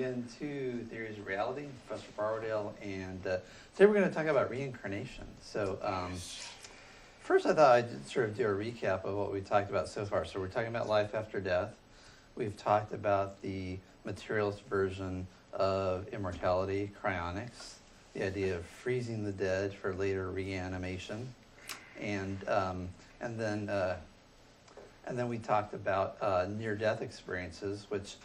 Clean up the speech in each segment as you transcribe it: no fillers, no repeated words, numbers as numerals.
again to Theories of Reality, Professor Borrowdale, and today we're going to talk about reincarnation. So first I thought I'd sort of do a recap of what we talked about so far. So we're talking about life after death. We've talked about the materialist version of immortality, cryonics, the idea of freezing the dead for later reanimation, and then we talked about near-death experiences, which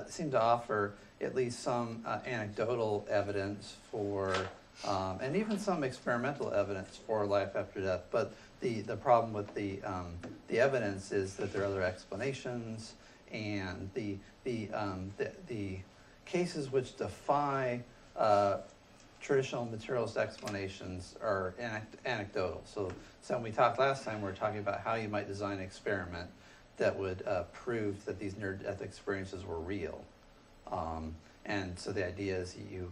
seem to offer at least some anecdotal evidence for, and even some experimental evidence for life after death. But the problem with the evidence is that there are other explanations, and the cases which defy traditional materialist explanations are anecdotal. So when we talked last time, we were talking about how you might design an experiment that would prove that these near-death experiences were real. And so the idea is you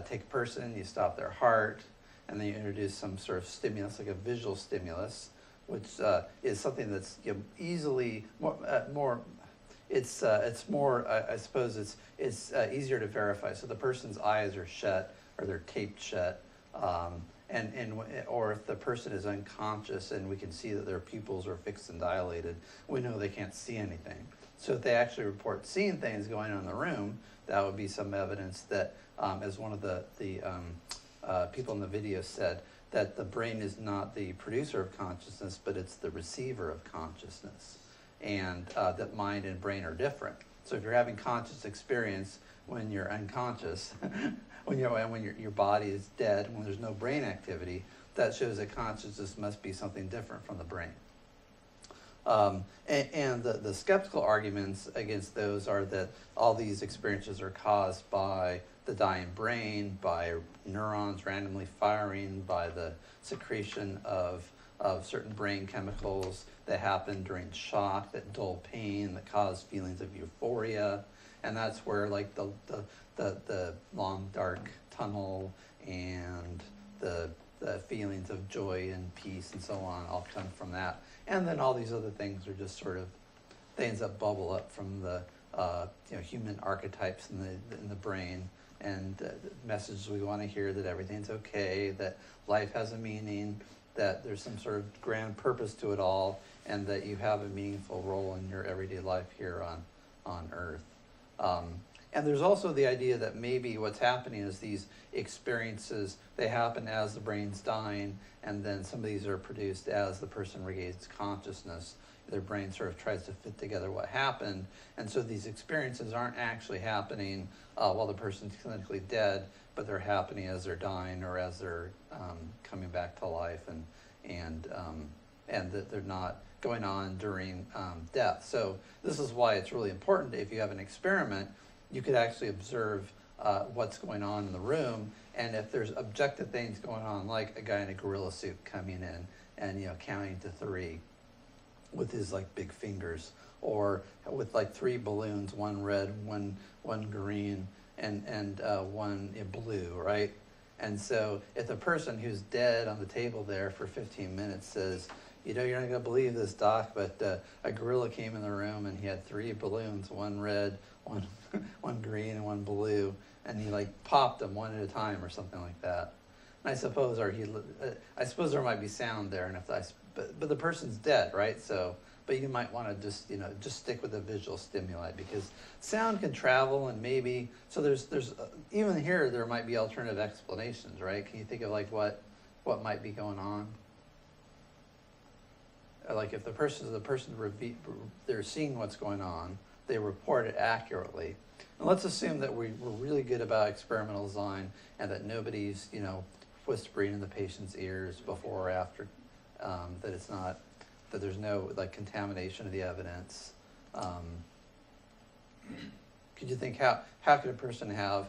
take a person, you stop their heart, and then you introduce some sort of stimulus, like a visual stimulus, which is something that's easily more. It's more. I suppose it's easier to verify. So the person's eyes are shut, or they're taped shut, or if the person is unconscious and we can see that their pupils are fixed and dilated, we know they can't see anything. So if they actually report seeing things going on in the room, that would be some evidence that, as one of the people in the video said, that the brain is not the producer of consciousness, but it's the receiver of consciousness, and that mind and brain are different. So if you're having conscious experience when you're unconscious, when your body is dead, when there's no brain activity, that shows that consciousness must be something different from the brain. And the skeptical arguments against those are that all these experiences are caused by the dying brain, by neurons randomly firing, by the secretion of certain brain chemicals that happen during shock, that dull pain, that cause feelings of euphoria. And that's where like the long dark tunnel and the feelings of joy and peace and so on all come from that. And then all these other things are just sort of things that bubble up from the human archetypes in the brain, and messages we want to hear that everything's okay, that life has a meaning, that there's some sort of grand purpose to it all, and that you have a meaningful role in your everyday life here on Earth. And there's also the idea that maybe what's happening is these experiences, they happen as the brain's dying, and then some of these are produced as the person regains consciousness. Their brain sort of tries to fit together what happened, and so these experiences aren't actually happening while the person's clinically dead, but they're happening as they're dying or as they're coming back to life, and that they're not going on during death. So this is why it's really important, if you have an experiment, you could actually observe what's going on in the room, and if there's objective things going on, like a guy in a gorilla suit coming in and counting to 3 with his like big fingers, or with like 3 balloons, one red, one green, and one blue, right? And so if the person who's dead on the table there for 15 minutes says, you're not going to believe this, doc, but a gorilla came in the room and he had 3 balloons, one red, one green, and one blue, and he like popped them one at a time or something like that. And I suppose there might be sound there, and but the person's dead, right? So, but you might want to just stick with the visual stimuli, because sound can travel, and maybe so there's even here there might be alternative explanations, right? Can you think of like what might be going on? Like if the person they're seeing what's going on, they report it accurately. And let's assume that we're really good about experimental design, and that nobody's whispering in the patient's ears before or after, that there's no like contamination of the evidence. Could you think how could a person how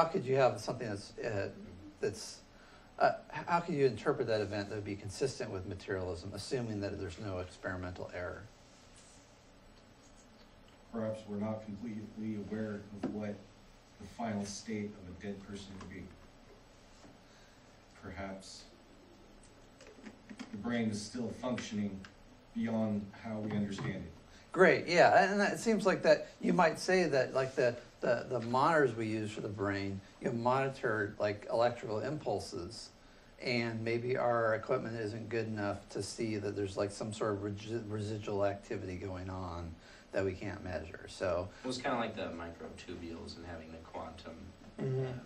could you have something that's how could you interpret that event that would be consistent with materialism, assuming that there's no experimental error? Perhaps we're not completely aware of what the final state of a dead person would be. Perhaps the brain is still functioning beyond how we understand it. Great, yeah, and it seems like that, you might say that like the monitors we use for the brain, you monitor like electrical impulses, and maybe our equipment isn't good enough to see that there's like some sort of residual activity going on that we can't measure, so. It was kind of like the microtubules and having the quantum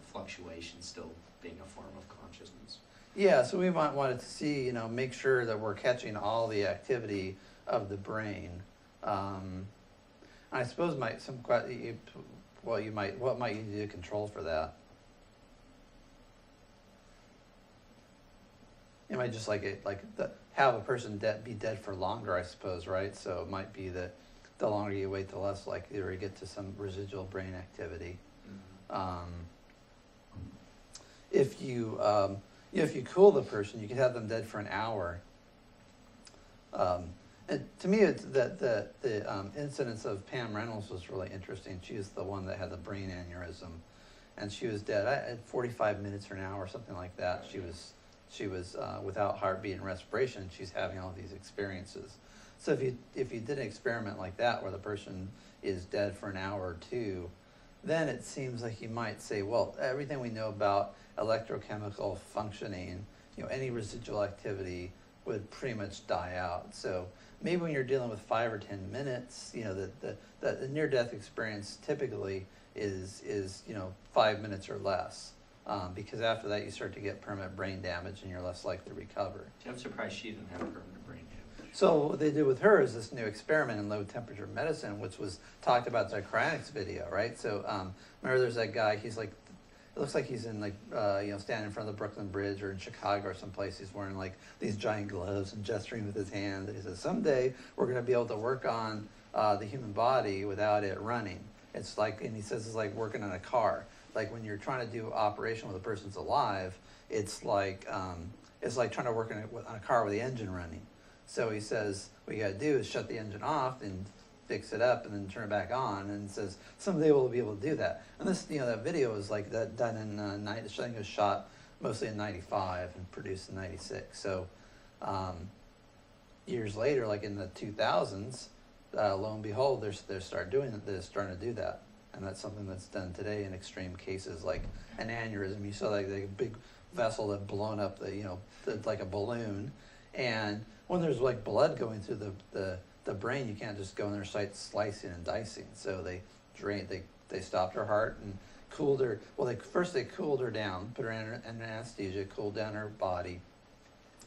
fluctuation still being a form of consciousness. Yeah, so we might want to see, make sure that we're catching all the activity of the brain. I suppose what might you do to control for that? You might just have a person be dead for longer, I suppose, right? So it might be that the longer you wait, the less likely you get to some residual brain activity. If you cool the person, you can have them dead for an hour. And to me, it's the incidence of Pam Reynolds was really interesting. She was the one that had the brain aneurysm, and she was dead at 45 minutes or an hour, something like that. She was without heartbeat and respiration. She's having all these experiences. So if you did an experiment like that where the person is dead for an hour or two, then it seems like you might say, well, everything we know about electrochemical functioning, any residual activity would pretty much die out. So maybe when you're dealing with 5 or 10 minutes, the near-death experience typically is 5 minutes or less, because after that you start to get permanent brain damage and you're less likely to recover. I'm surprised she didn't have permanent brain damage. So what they did with her is this new experiment in low-temperature medicine, which was talked about in the cryonics video, right? So remember there's that guy, he's like, it looks like he's in standing in front of the Brooklyn Bridge or in Chicago or someplace. He's wearing like these giant gloves and gesturing with his hands. And he says, someday we're going to be able to work on the human body without it running. It's like, and he says it's like working on a car. Like when you're trying to do operation when the person's alive, it's like trying to work on a car with the engine running. So he says, what you got to do is shut the engine off and fix it up and then turn it back on, and says someday we'll be able to do that. And this, that video was like that done in I think it was shot mostly in '95 and produced in '96. So years later, like in the 2000s, lo and behold, they're starting to do that, and that's something that's done today in extreme cases like an aneurysm. You saw like a big vessel that blown up like a balloon, and when there's like blood going through the brain, you can't just go in there start slicing and dicing. So they stopped her heart and cooled her. Well, first they cooled her down, put her in anesthesia, cooled down her body,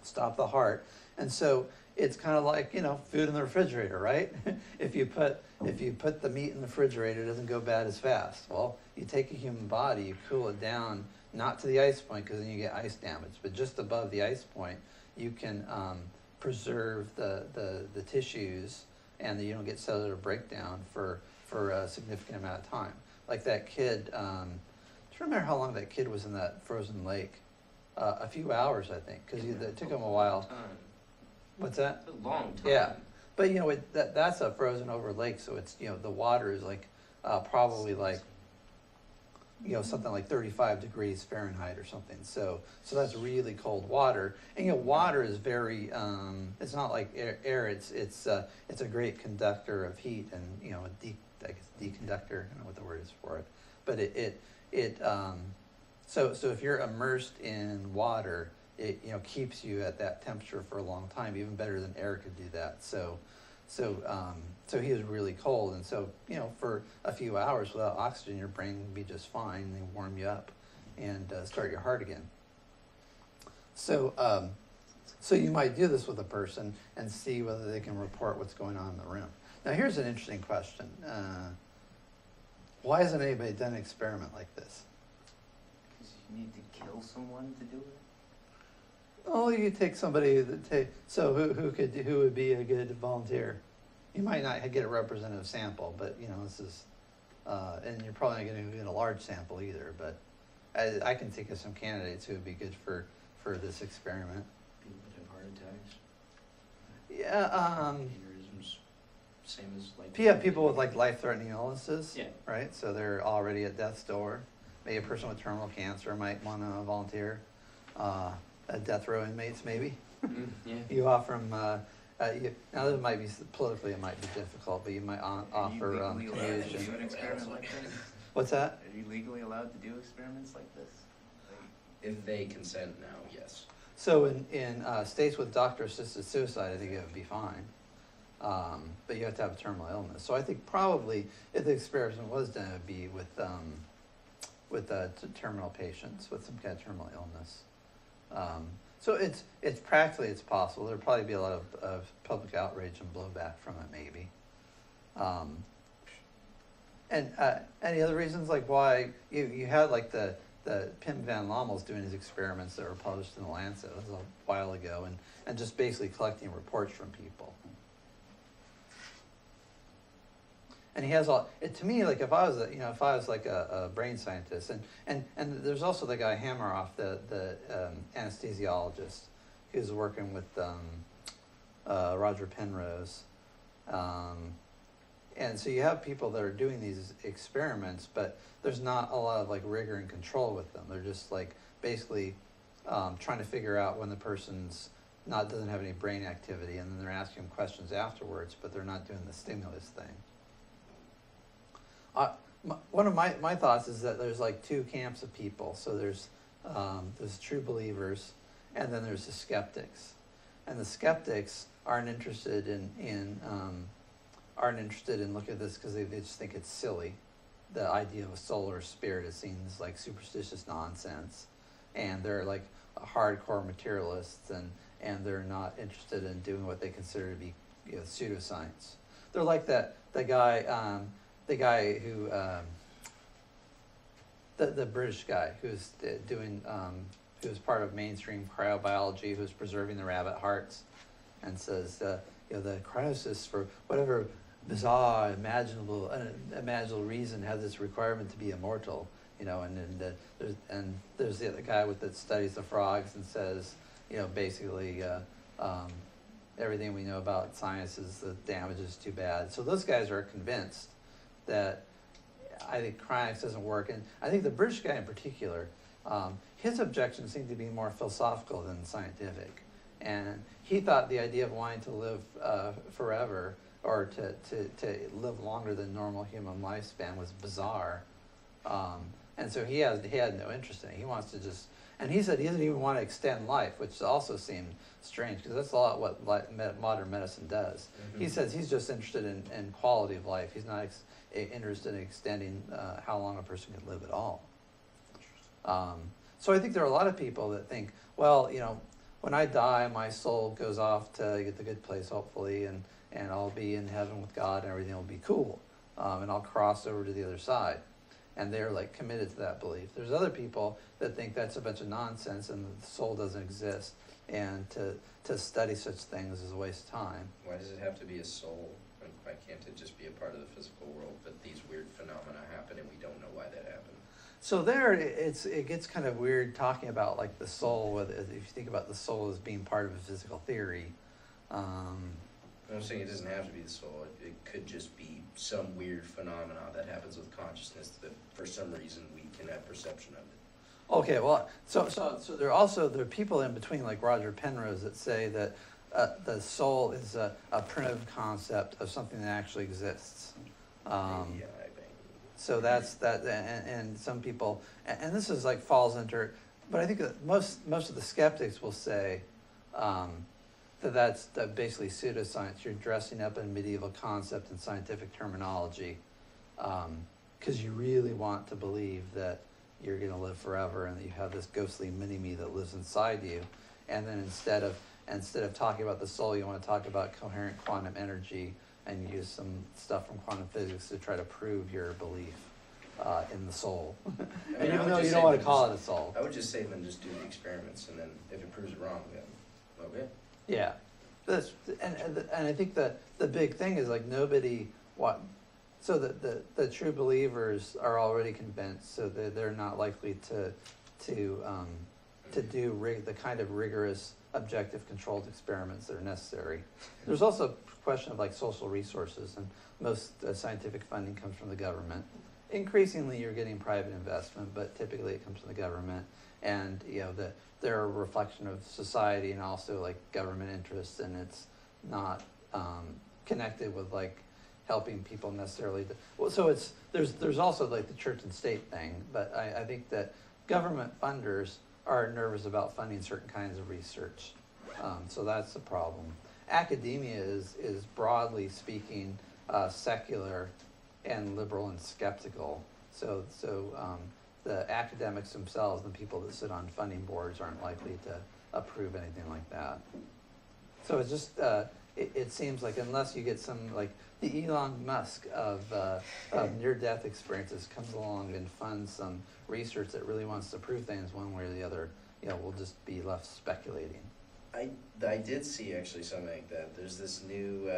stopped the heart. And so it's kind of like, food in the refrigerator, right? If you put the meat in the refrigerator, it doesn't go bad as fast. Well, you take a human body, you cool it down, not to the ice point because then you get ice damage, but just above the ice point, you can preserve the tissues, and that you don't get cellular breakdown for a significant amount of time. Like that kid, do you remember how long that kid was in that frozen lake? A few hours, I think, because it took him a while. What's that? A long time. Yeah, but that's a frozen over lake, so it's the water is like probably like something like 35 degrees Fahrenheit or something. So that's really cold water. And water is very it's not like air. It's a great conductor of heat, and I guess deconductor. I don't know what the word is for it, but so if you're immersed in water, it keeps you at that temperature for a long time, even better than air could do that. So he was really cold, and so for a few hours without oxygen, your brain would be just fine. They warm you up and start your heart again. So you might do this with a person and see whether they can report what's going on in the room. Now here's an interesting question: why hasn't anybody done an experiment like this? Because you need to kill someone to do it. Oh, you take somebody so who would be a good volunteer? You might not get a representative sample, but this is, and you're probably not going to get a large sample either. But I can think of some candidates who would be good for this experiment. People that have heart attacks. Yeah. Aneurysms, same as like. Yeah, people with like life-threatening illnesses. Yeah. Right. So they're already at death's door. Maybe a person with terminal cancer might want to volunteer. Death row inmates, maybe. Yeah. You offer them Now that might be politically, it might be difficult, but you might offer Are you legally allowed to communication. do an experiment like this? What's that? Are you legally allowed to do experiments like this? If they consent now, yes. So in states with doctor-assisted suicide, I think it would be fine. But you have to have a terminal illness. So I think probably if the experiment was done, it would be with terminal patients with some kind of terminal illness. So it's practically it's possible. There'd probably be a lot of public outrage and blowback from it, maybe. And any other reasons like why you had like the Pim van Lommel's doing his experiments that were published in the Lancet, that was a while ago, and just basically collecting reports from people. And he has all it to me like if I was like a brain scientist and there's also the guy Hammeroff, the anesthesiologist who's working with Roger Penrose, and so you have people that are doing these experiments, but there's not a lot of like rigor and control with them. They're just like basically trying to figure out when the person's doesn't have any brain activity, and then they're asking them questions afterwards, but they're not doing the stimulus thing. One of my thoughts is that there's like two camps of people. So there's true believers, and then there's the skeptics. And the skeptics aren't interested in looking at this because they just think it's silly. The idea of a soul or spirit is seen as like superstitious nonsense, and they're like hardcore materialists, and they're not interested in doing what they consider to be pseudoscience. They're like the guy who, the British guy who's doing, who was part of mainstream cryobiology, who's preserving the rabbit hearts, and says, the cryocysts, for whatever bizarre, imaginable reason, have this requirement to be immortal, and there's the other guy that studies the frogs and says, basically, everything we know about science is the damage is too bad. So those guys are convinced that I think cryonics doesn't work. And I think the British guy in particular, his objections seem to be more philosophical than scientific. And he thought the idea of wanting to live forever or to live longer than normal human lifespan was bizarre. And so he had no interest in it. He wants to just, and he said he doesn't even want to extend life, which also seemed strange because that's a lot what modern medicine does. Mm-hmm. He says he's just interested in quality of life. He's not interested in extending how long a person can live at all. So I think there are a lot of people that think, well, when I die, my soul goes off to get the good place, hopefully, and I'll be in heaven with God and everything will be cool. And I'll cross over to the other side. And they're like committed to that belief. There's other people that think that's a bunch of nonsense and the soul doesn't exist. And to study such things is a waste of time. Why does it have to be a soul? And why can't it just be a part of the physical world? But these weird phenomena happen and we don't know why that happened. So there, it gets kind of weird talking about like the soul. If you think about the soul as being part of a physical theory. I'm saying it doesn't have to be the soul. It could just be some weird phenomena that happens with consciousness that for some reason we can have perception of it. Okay, well, so there are people in between like Roger Penrose that say that the soul is a primitive concept of something that actually exists. So that's that, and some people, and this is like falls into, but I think that most of the skeptics will say that's basically pseudoscience. You're dressing up in medieval concept and scientific terminology because you really want to believe that you're going to live forever and that you have this ghostly mini-me that lives inside you. And then instead of talking about the soul, you want to talk about coherent quantum energy and use some stuff from quantum physics to try to prove your belief in the soul. And even though you don't want to call it a soul. I would just say then just do the experiments, and then if it proves it wrong, then okay. Yeah, and I think that the big thing is like nobody so the true believers are already convinced, so they're not likely to do the kind of rigorous, objective, controlled experiments that are necessary. There's also a question of like social resources, and most scientific funding comes from the government. Increasingly, you're getting private investment, but typically it comes from the government, and they're a reflection of society and also like government interests, and not connected with like helping people necessarily. Well, so there's also like the church and state thing, but I think that government funders are nervous about funding certain kinds of research. So that's the problem. Academia is broadly speaking secular and liberal and skeptical. So the academics themselves, the people that sit on funding boards, aren't likely to approve anything like that. So it's just it seems like unless you get some like the Elon Musk of near-death experiences comes along and funds some research that really wants to prove things one way or the other, we'll just be left speculating. I did see actually something like that. There's this new,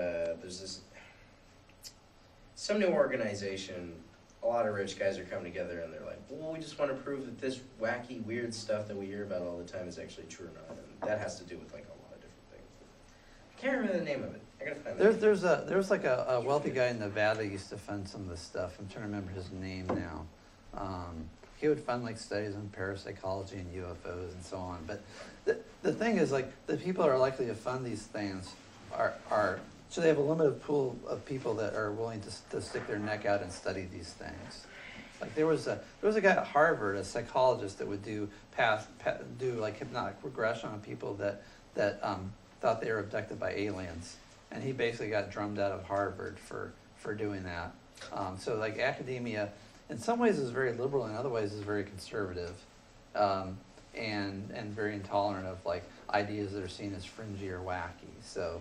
some new organization. A lot of rich guys are coming together and they're like, well, we just want to prove that this wacky, weird stuff that we hear about all the time is actually true or not. And that has to do with like a lot of different things. I can't remember the name of it. I gotta find it. There's like a wealthy guy in Nevada who used to fund some of this stuff. I'm trying to remember his name now. He would fund like studies on parapsychology and UFOs and so on. But the thing is, like, the people that are likely to fund these things are so they have a limited pool of people that are willing to stick their neck out and study these things. Like there was a guy at Harvard, a psychologist, that would do like hypnotic regression on people that thought they were abducted by aliens, and he basically got drummed out of Harvard for doing that. So like academia, in some ways, is very liberal, in other ways, is very conservative, and very intolerant of like ideas that are seen as fringy or wacky. So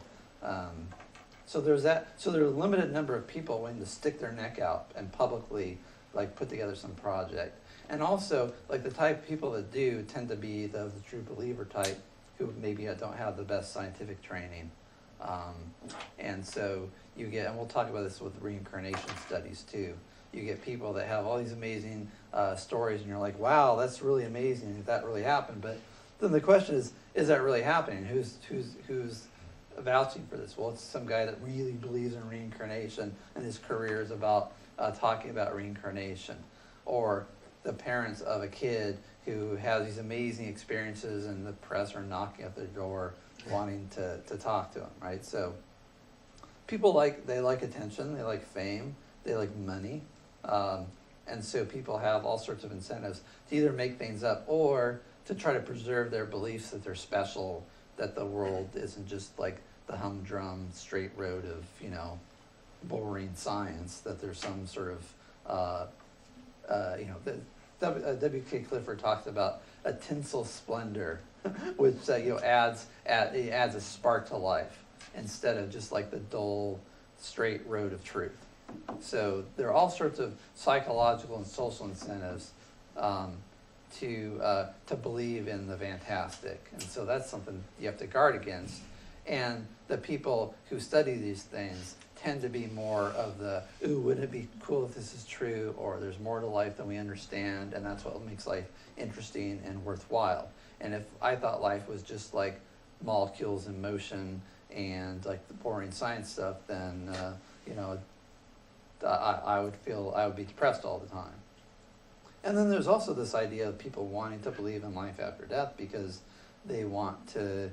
there's that. So there's a limited number of people willing to stick their neck out and publicly like put together some project. And also, like the type of people that do tend to be the true believer type, who maybe don't have the best scientific training. And so you get, and we'll talk about this with reincarnation studies too. You get people that have all these amazing stories, and you're like, wow, that's really amazing if that really happened. But then the question is that really happening? Who's vouching for this? Well, it's some guy that really believes in reincarnation, and his career is about talking about reincarnation. Or the parents of a kid who has these amazing experiences, and the press are knocking at their door wanting to talk to them, right? So people like attention, they like fame, they like money. And so people have all sorts of incentives to either make things up or to try to preserve their beliefs that they're special, that the world isn't just like the humdrum straight road of, boring science, that there's some sort of, W.K. Clifford talks about a tinsel splendor, which, adds a spark to life instead of just like the dull, straight road of truth. So there are all sorts of psychological and social incentives to believe in the fantastic, and so that's something you have to guard against. And the people who study these things tend to be more of the, ooh, wouldn't it be cool if this is true, or there's more to life than we understand, and that's what makes life interesting and worthwhile. And if I thought life was just like molecules in motion and like the boring science stuff, then I would be depressed all the time. And then there's also this idea of people wanting to believe in life after death because they don't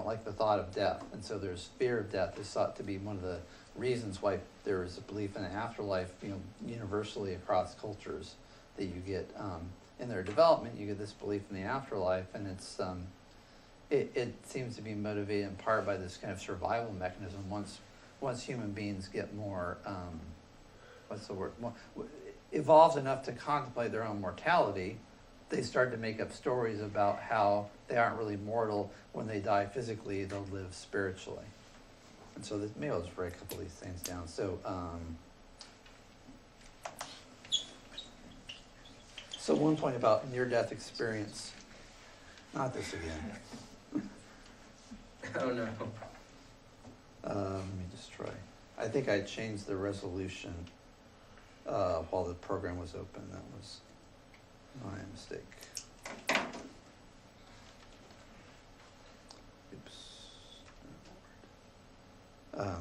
like the thought of death. And so there's fear of death is thought to be one of the reasons why there is a belief in an afterlife, universally across cultures, that you get in their development, you get this belief in the afterlife, and it seems to be motivated in part by this kind of survival mechanism. Once human beings get more, evolved enough to contemplate their own mortality, they start to make up stories about how they aren't really mortal. When they die physically, they'll live spiritually. And so maybe I'll just write a couple of these things down. So one point about near-death experience. Not this again. Oh no. Let me just try. I think I changed the resolution while the program was open. That was my mistake. Oops. I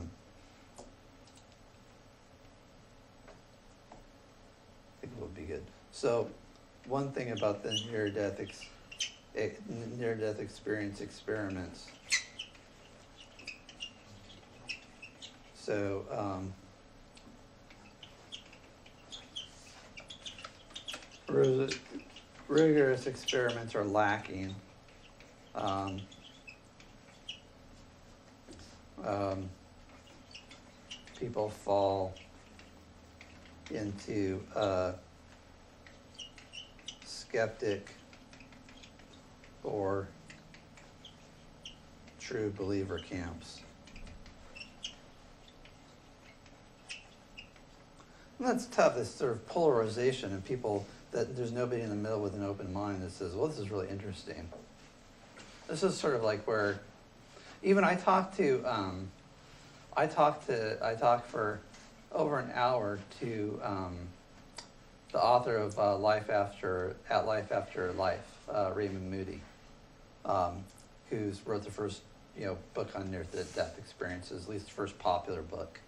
think it would be good. So, one thing about the near-death experience experiments also, rigorous experiments are lacking. Um, People fall into skeptic or true believer camps. And that's tough, this sort of polarization and people that there's nobody in the middle with an open mind that says, well, this is really interesting. This is sort of like where, even I talked for over an hour to the author of Life After Life, Raymond Moody, who's wrote the first book on near-death experiences, at least the first popular book.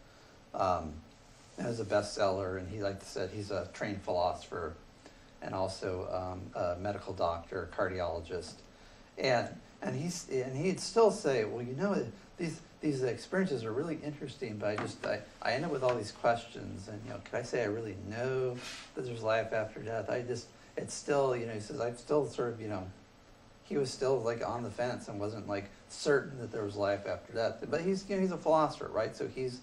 It was a bestseller, and he, like I said, he's a trained philosopher and also a medical doctor, cardiologist, and he'd still say, well, these experiences are really interesting, but I end up with all these questions, and could I say I really know that there's life after death? It's still, he says, I'm still sort of, he was still like on the fence and wasn't like certain that there was life after death. But he's a philosopher, right? So he's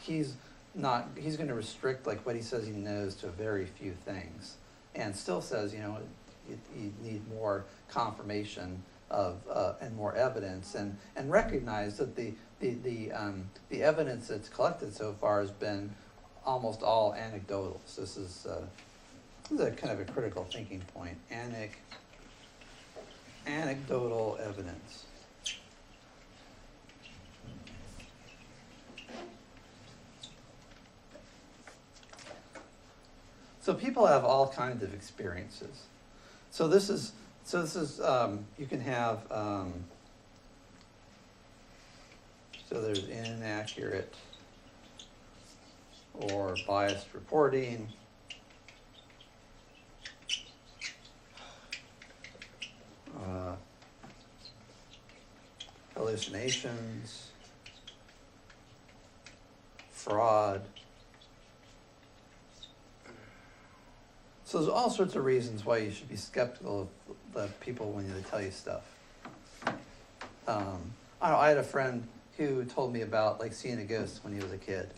going to restrict like what he says he knows to very few things, and still says, you need more confirmation of and more evidence, and recognize that the evidence that's collected so far has been almost all anecdotal. So this is a kind of a critical thinking point. Anecdotal evidence. So people have all kinds of experiences. So this is you can have so there's inaccurate or biased reporting, hallucinations, fraud. So there's all sorts of reasons why you should be skeptical of the people when they tell you stuff. I had a friend who told me about like seeing a ghost when he was a kid,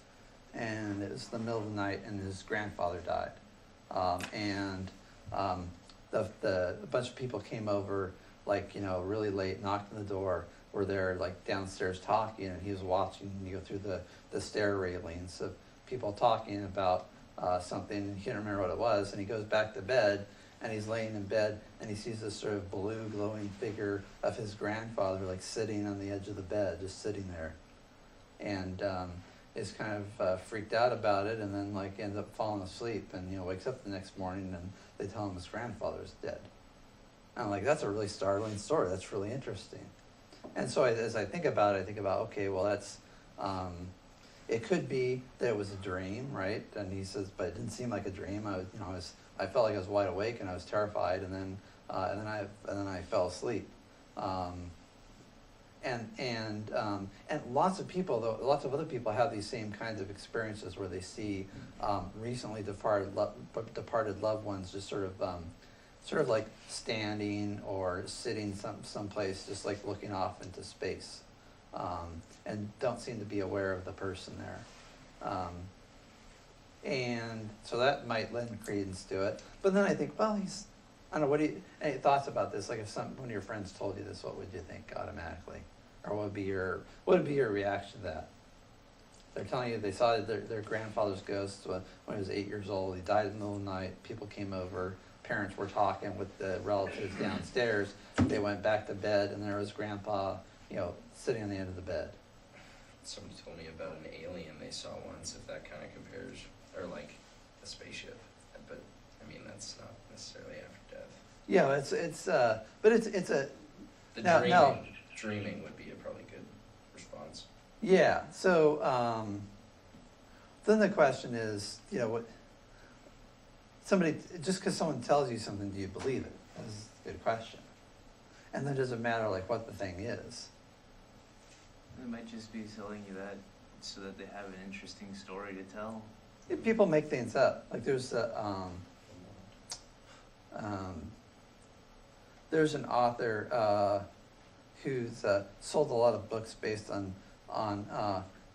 and it was the middle of the night, and his grandfather died, the bunch of people came over like really late, knocked on the door, were there like downstairs talking, and he was watching through the stair railings of people talking about something, and he couldn't remember what it was, and he goes back to bed, and he's laying in bed, and he sees this sort of blue glowing figure of his grandfather like sitting on the edge of the bed, just sitting there, and is kind of freaked out about it, and then like ends up falling asleep, and wakes up the next morning, and they tell him his grandfather's dead. And I'm like, that's a really startling story, that's really interesting. And so as I think about it, okay, well that's it could be that it was a dream, right? And he says, but it didn't seem like a dream. I felt like I was wide awake and I was terrified, and then I fell asleep. And lots of other people have these same kinds of experiences where they see recently departed loved ones just sort of like standing or sitting someplace, just like looking off into space. And don't seem to be aware of the person there. And so that might lend credence to it. But then I think, well, I don't know, any thoughts about this? Like if one of your friends told you this, what would you think automatically? Or what would be your reaction to that? They're telling you they saw their grandfather's ghost when he was 8 years old. He died in the middle of the night. People came over. Parents were talking with the relatives downstairs. They went back to bed, and there was grandpa, sitting on the end of the bed. Somebody told me about an alien they saw once, if that kind of compares, or like a spaceship. But I mean, that's not necessarily after death. Yeah, but it's a. Dreaming would be a probably good response. Yeah. So then the question is, what? Just because someone tells you something, do you believe it? That's a good question. And then does it matter like what the thing is? It might just be telling you that so that they have an interesting story to tell. People make things up. Like there's an author who's sold a lot of books based on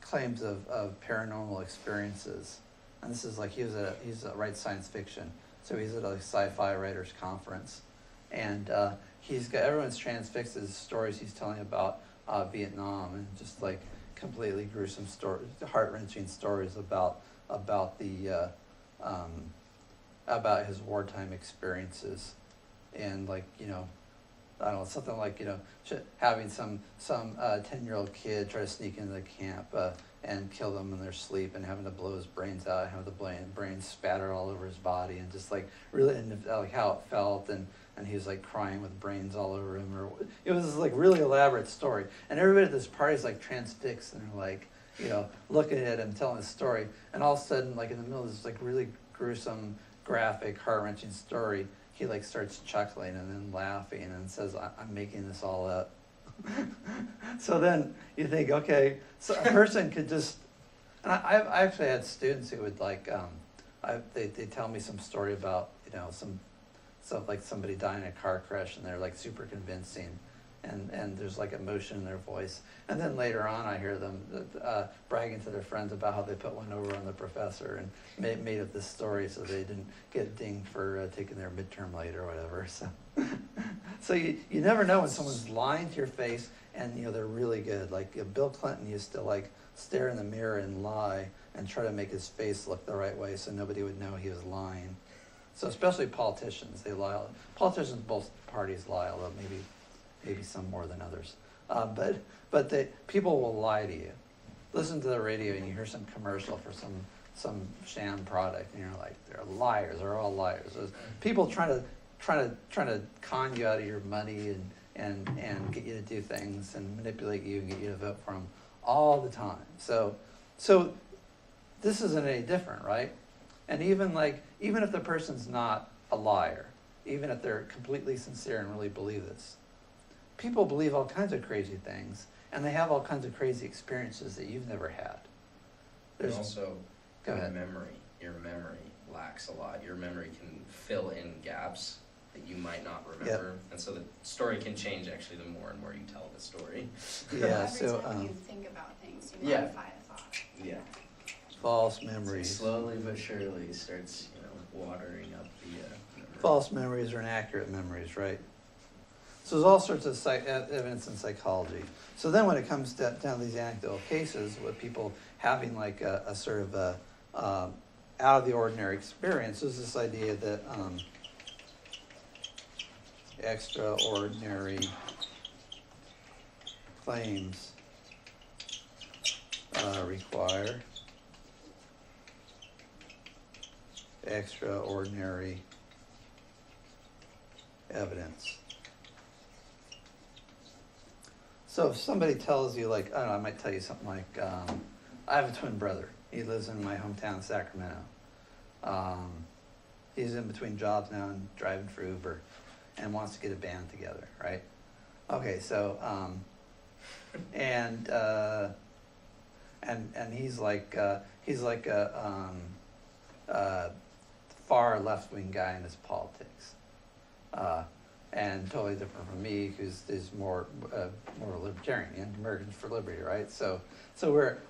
claims of paranormal experiences, and this is like he's writes science fiction, so he's at a sci-fi writers conference, and he's got everyone's transfixed his stories he's telling about Vietnam, and just like completely gruesome stories, heart-wrenching stories about the about his wartime experiences, and like I don't know, something like having some 10-year-old kid try to sneak into the camp and kill them in their sleep, and having to blow his brains out, have the brains spatter all over his body, and just like really like how it felt, and he was like crying with brains all over him, or it was this like really elaborate story, and everybody at this party is like transfixed, and they're like looking at him telling his story, and all of a sudden, like in the middle of this like really gruesome, graphic, heart-wrenching story, he like starts chuckling and then laughing and says, I'm making this all up. So then you think, okay, so a person could just, and I actually had students who would like, they tell me some story about, some like somebody dying in a car crash, and they're like super convincing, and there's like emotion in their voice. And then later on I hear them bragging to their friends about how they put one over on the professor and made up this story so they didn't get dinged for taking their midterm late or whatever. So you never know when someone's lying to your face, and they're really good. Like Bill Clinton used to like stare in the mirror and lie and try to make his face look the right way so nobody would know he was lying. So especially politicians, they lie. Politicians, both parties lie, although maybe some more than others. But people will lie to you. Listen to the radio and you hear some commercial for some sham product, and you're like, they're liars. They're all liars. There's people trying to con you out of your money and get you to do things and manipulate you and get you to vote for them all the time. So this isn't any different, right? And even if the person's not a liar, even if they're completely sincere and really believe this, people believe all kinds of crazy things, and they have all kinds of crazy experiences that you've never had. There's also Go ahead. memory. Your memory lacks a lot. Your memory can fill in gaps that you might not remember, and so the story can change actually the more and more you tell the story. Yeah. Every So time you think about things, you yeah. modify a thought. Yeah. false So memories. slowly but surely starts, watering up the memory. False memories are inaccurate memories, right? So there's all sorts of evidence in psychology. So then when it comes down to these anecdotal cases with people having like a sort of a out of the ordinary experience, there's this idea that extraordinary claims require extraordinary evidence. So if somebody tells you, like, I don't know, I might tell you something like, I have a twin brother. He lives in my hometown, Sacramento. He's in between jobs now and driving for Uber and wants to get a band together, right? Okay, so, and he's like a far left-wing guy in his politics. And totally different from me, who's more libertarian, and Americans for Liberty, right? So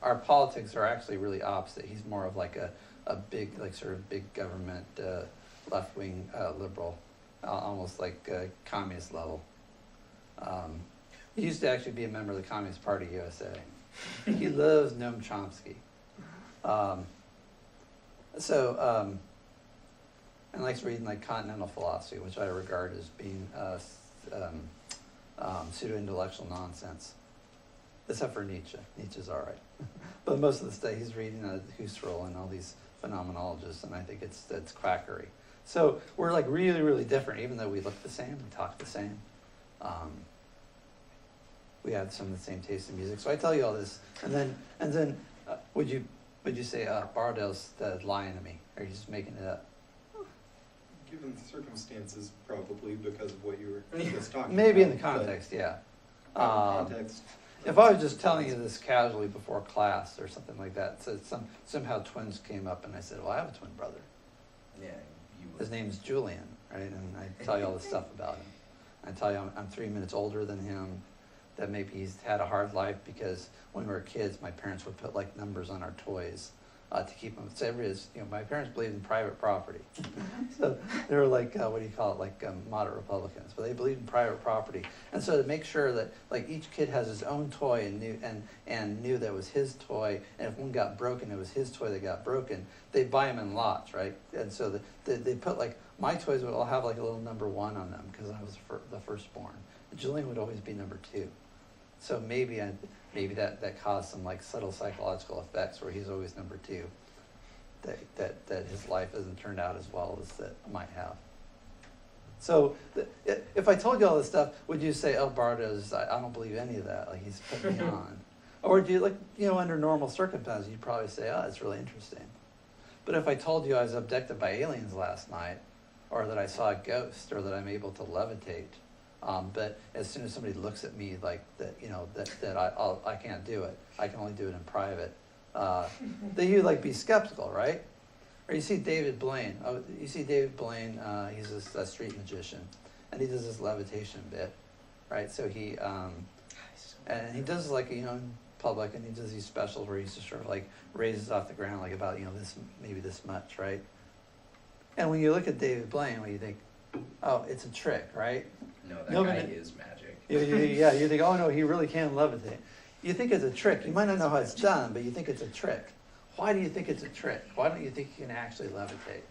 our politics are actually really opposite. He's more of like a big, like sort of big government, left-wing liberal, almost like communist level. He used to actually be a member of the Communist Party USA. He loves Noam Chomsky. And likes reading like continental philosophy, which I regard as being pseudo-intellectual nonsense, except for Nietzsche. Nietzsche's all right, but most of the stuff he's reading Husserl and all these phenomenologists, and I think it's quackery. So we're like really, really different, even though we look the same, we talk the same. We have some of the same taste in music. So I tell you all this, and then would you say Bardell's lying to me, or are you just making it up? Given the circumstances, probably because of what you were just talking Maybe in about. the context, yeah. Context. If I was just telling you this casually before class or something like that, so somehow twins came up and I said, well, I have a twin brother. Yeah, you His name's Julian, right? And I tell you all this stuff about him. I tell you I'm 3 minutes older than him, that maybe he's had a hard life because when we were kids, my parents would put like numbers on our toys to keep them. So my parents believed in private property. So they were like, what do you call it, like moderate Republicans, but they believed in private property. And so to make sure that like each kid has his own toy and knew that it was his toy, and if one got broken, it was his toy that got broken, they'd buy them in lots, right? And so they put like, my toys would all have like a little number 1 on them because I was the firstborn. Julian would always be number 2. So maybe that caused some like subtle psychological effects where he's always number 2. That his life hasn't turned out as well as that might have. So if I told you all this stuff, would you say, oh, Bardo's, I don't believe any of that, like he's put me on? Or do you, like, under normal circumstances, you'd probably say, oh, it's really interesting. But if I told you I was abducted by aliens last night, or that I saw a ghost, or that I'm able to levitate, but as soon as somebody looks at me like that, I can't do it. I can only do it in private. Then you like be skeptical, right? Or you see David Blaine. Oh, you see David Blaine. He's a street magician, and he does this levitation bit, right? So he and he does like in public, and he does these specials where he's just sort of like raises off the ground like about this maybe this much, right? And when you look at David Blaine, what do you think? Oh, it's a trick, right? No, that guy is magic. Yeah, you think, oh no, he really can levitate. You think it's a trick. You might not know how it's done, but you think it's a trick. Why do you think it's a trick? Why don't you think you can actually levitate?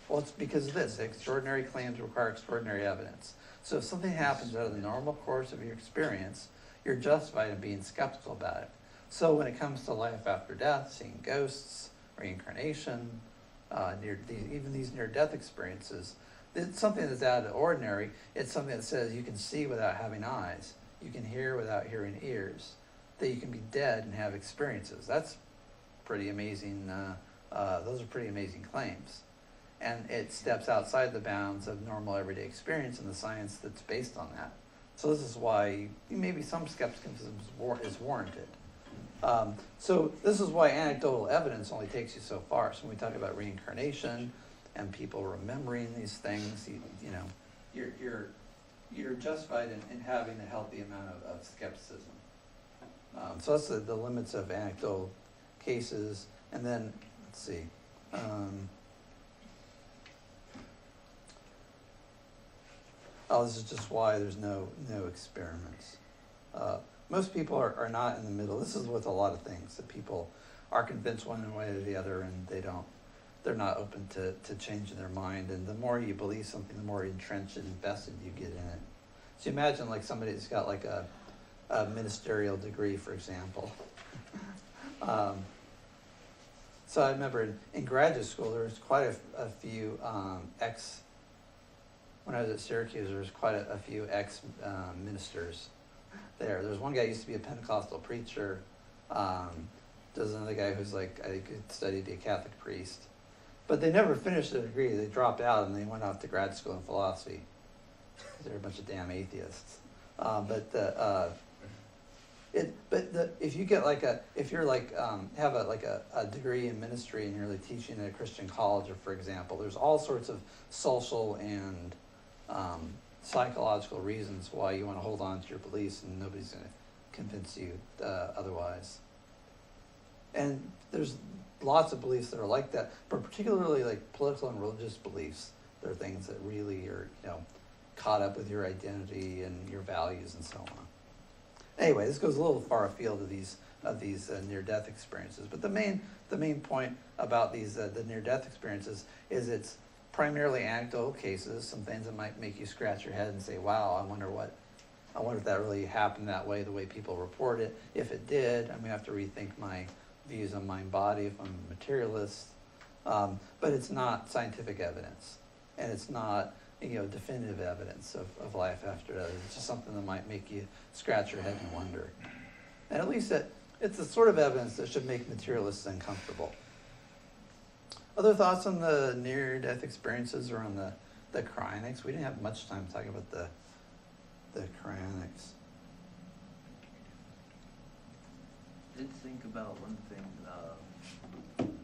Well, it's because of this. Extraordinary claims require extraordinary evidence. So if something happens out of the normal course of your experience, you're justified in being skeptical about it. So when it comes to life after death, seeing ghosts, reincarnation, even these near-death experiences, it's something that's out of the ordinary. It's something that says you can see without having eyes. You can hear without hearing ears. That you can be dead and have experiences. That's pretty amazing. Those are pretty amazing claims. And it steps outside the bounds of normal everyday experience and the science that's based on that. So this is why maybe some skepticism is warranted. So this is why anecdotal evidence only takes you so far. So when we talk about reincarnation and people remembering these things, you're justified in having a healthy amount of skepticism. So that's the limits of anecdotal cases. And then, let's see. This is just why there's no experiments. Most people are not in the middle. This is with a lot of things, that people are convinced one way or the other, and they're not open to changing their mind. And the more you believe something, the more entrenched and invested you get in it. So imagine like somebody that's got like a ministerial degree, for example. So I remember in graduate school, there was quite a few when I was at Syracuse, there was quite a few ex-ministers there. There was one guy who used to be a Pentecostal preacher. There's another guy who's like, I think, studied to be a Catholic priest. But they never finished their degree. They dropped out and they went off to grad school in philosophy. They're a bunch of damn atheists. If you get if you're have a degree in ministry and you're like teaching at a Christian college, or for example, there's all sorts of social and psychological reasons why you want to hold on to your beliefs, and nobody's going to convince you otherwise. And there's lots of beliefs that are like that, but particularly like political and religious beliefs. They're things that really are caught up with your identity and your values and so on. Anyway, this goes a little far afield of these near-death experiences. But the main point about these the near-death experiences is it's primarily anecdotal cases, some things that might make you scratch your head and say, "Wow, I wonder if that really happened that way, the way people report it. If it did, I'm gonna have to rethink my views on mind-body if I'm a materialist." But it's not scientific evidence, and it's not definitive evidence of life after death. It's just something that might make you scratch your head and wonder. And at least it's the sort of evidence that should make materialists uncomfortable. Other thoughts on the near-death experiences or on the cryonics? We didn't have much time talking about the cryonics. did think about one thing,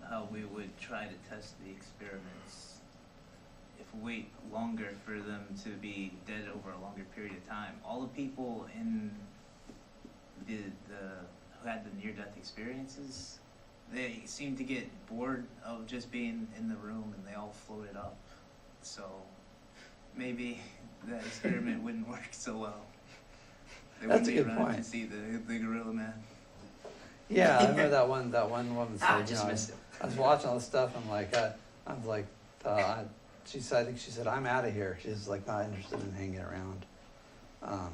how we would try to test the experiments. If we wait longer for them to be dead over a longer period of time, all the people in the who had the near-death experiences, they seemed to get bored of just being in the room, and they all floated up. So maybe that experiment wouldn't work so well. They That's wouldn't a be good around point. to see the gorilla man. Yeah, I remember that one woman said, you Just know, missed it. I was watching all this stuff, I'm like, she said, I think she said, I'm out of here. She's like not interested in hanging around. Or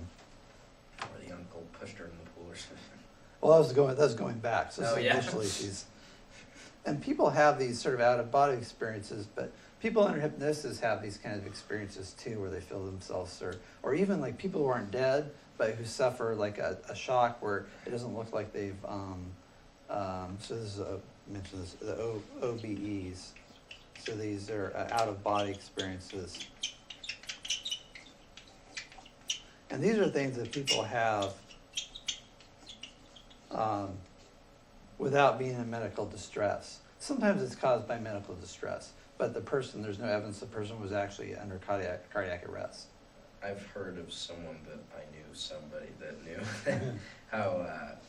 the uncle pushed her in the pool or something. Well, that was going back. So Oh, yeah. initially and people have these sort of out of body experiences, but people under hypnosis have these kind of experiences too, where they feel themselves, or even like people who aren't dead, but who suffer like a shock where it doesn't look like they've, so this is, I mentioned this, the OBEs. So these are out of body experiences. And these are things that people have without being in medical distress. Sometimes it's caused by medical distress, but there's no evidence the person was actually under cardiac arrest. I've heard of someone that I knew, somebody that knew, how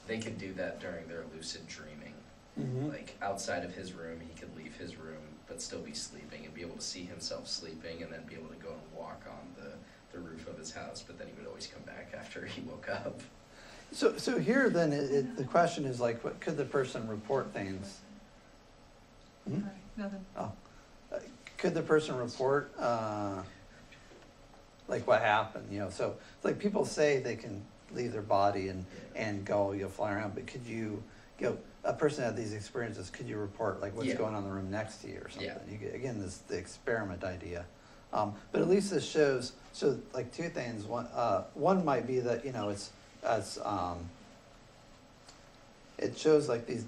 they could do that during their lucid dreaming. Mm-hmm. Like outside of his room, he could leave his room but still be sleeping and be able to see himself sleeping, and then be able to go and walk on the roof of his house, but then he would always come back after he woke up. So here then, the question is like, what could the person report things? Hmm? Sorry, nothing. Oh, could the person report like what happened? You know, so like people say they can leave their body and go, fly around, but could you a person had these experiences? Could you report like what's Yeah. going on in the room next to you or something? Yeah. You get, again, this the experiment idea. But at least this shows so like two things. One might be that it shows like these,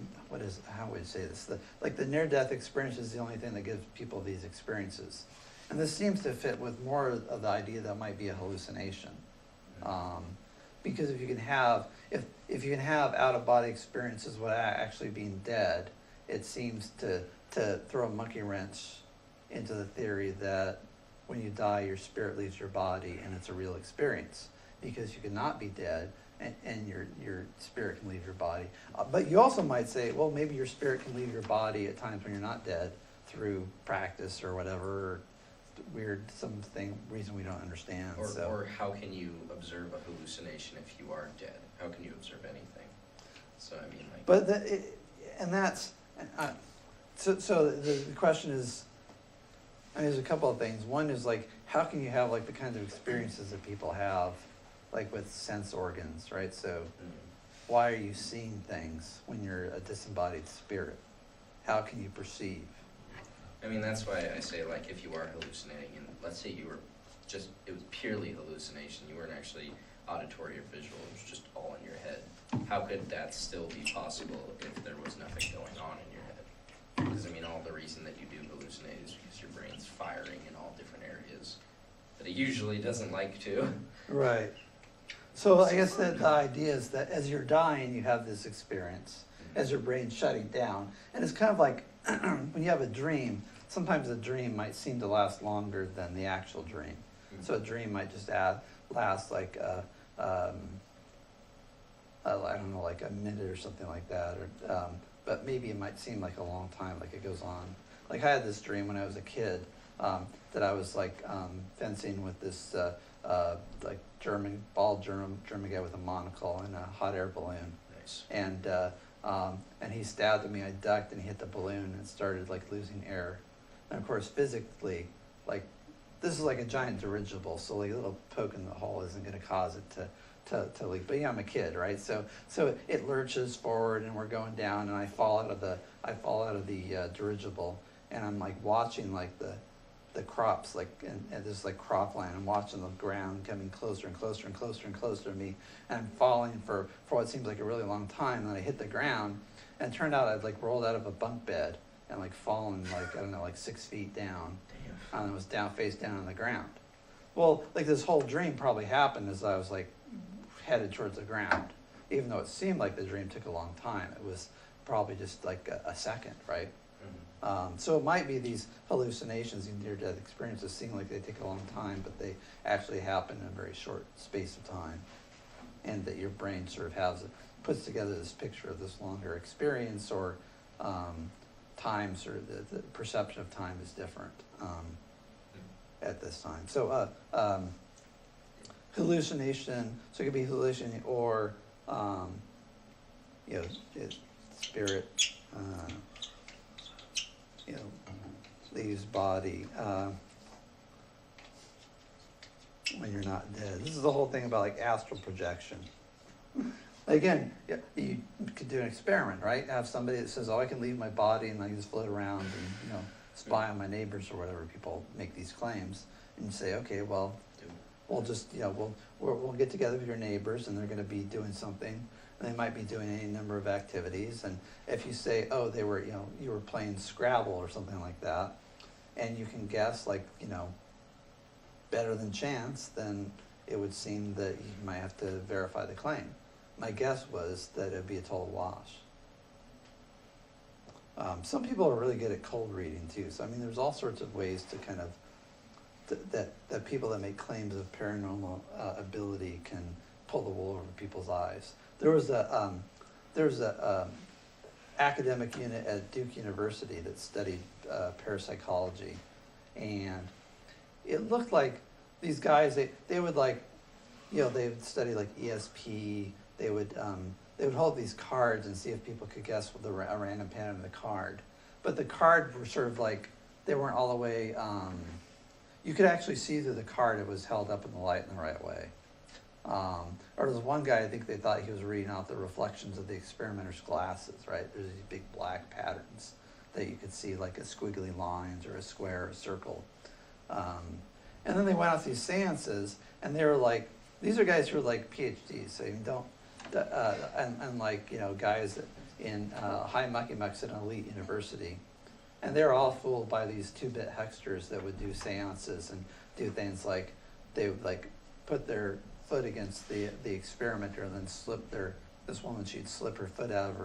how would you say this? Like the near-death experience is the only thing that gives people these experiences. And this seems to fit with more of the idea that might be a hallucination. Because if you can have out-of-body experiences without actually being dead, it seems to throw a monkey wrench into the theory that when you die, your spirit leaves your body and it's a real experience. Because you cannot be dead, and your spirit can leave your body. But you also might say, well, maybe your spirit can leave your body at times when you're not dead through practice or whatever, or reason we don't understand. Or how can you observe a hallucination if you are dead? How can you observe anything? So I mean, like. But so the question is, I mean, there's a couple of things. One is like, how can you have like the kinds of experiences that people have, like with sense organs, right? So why are you seeing things when you're a disembodied spirit? How can you perceive? I mean, that's why I say, like, if you are hallucinating, and let's say it was purely hallucination, you weren't actually auditory or visual, it was just all in your head. How could that still be possible if there was nothing going on in your head? Because, I mean, all the reason that you do hallucinate is because your brain's firing in all different areas that it usually doesn't like to. Right. So I guess that the idea is that as you're dying, you have this experience, as your brain's shutting down. And it's kind of like when you have a dream, sometimes the dream might seem to last longer than the actual dream. So a dream might just last like, I don't know, like a minute or something like that. Or, but maybe it might seem like a long time, like it goes on. Like I had this dream when I was a kid that I was like fencing with this like German guy with a monocle and a hot air balloon. Nice. And he stabbed at me. I ducked, and he hit the balloon and started like losing air. And of course, physically, like this is like a giant dirigible, so like a little poke in the hole isn't going to cause it to leak. But yeah, I'm a kid, right? So it lurches forward, and we're going down, and I fall out of the dirigible, and I'm like watching like the crops, like and this like cropland. I'm watching the ground coming closer and closer and closer and closer to me, and I'm falling for what seems like a really long time. And then I hit the ground, and it turned out I'd like rolled out of a bunk bed and like fallen like, I don't know, like 6 feet down. Damn. And it was face down on the ground. Well, like this whole dream probably happened as I was like headed towards the ground. even though it seemed like the dream took a long time, it was probably just like a second, right? So it might be these hallucinations, these near-death experiences seem like they take a long time, but they actually happen in a very short space of time, and that your brain sort of puts together this picture of this longer experience, or time, sort of the perception of time is different at this time. So hallucination, so it could be hallucination or spirit. Leaves body when you're not dead. This is the whole thing about like astral projection. Again, you could do an experiment, right? Have somebody that says, "Oh, I can leave my body and I can just float around and spy on my neighbors or whatever." People make these claims, and you say, "Okay, well, we'll just we'll get together with your neighbors, and they're going to be doing something." And they might be doing any number of activities, and if you say, "Oh, they were you were playing Scrabble or something like that," and you can guess better than chance, then it would seem that you might have to verify the claim. My guess was that it would be a total wash. Some people are really good at cold reading too. So I mean, there's all sorts of ways to kind of that people that make claims of paranormal ability can pull the wool over people's eyes. There was a academic unit at Duke University that studied parapsychology, and it looked like these guys they would they would study like ESP. They would hold these cards and see if people could guess what a random pattern of the card. But the card were sort of like they weren't all the way. You could actually see through the card; it was held up in the light in the right way. Or there was one guy, I think they thought he was reading out the reflections of the experimenter's glasses, right? There's these big black patterns that you could see, like a squiggly lines or a square or a circle. And then they went out to these seances, and they were like, these are guys who are like PhDs, so you don't, and guys in high mucky mucks at an elite university. And they were all fooled by these 2-bit hexters that would do seances and do things like, they would like put their foot against the experimenter and then this woman, she'd slip her foot out of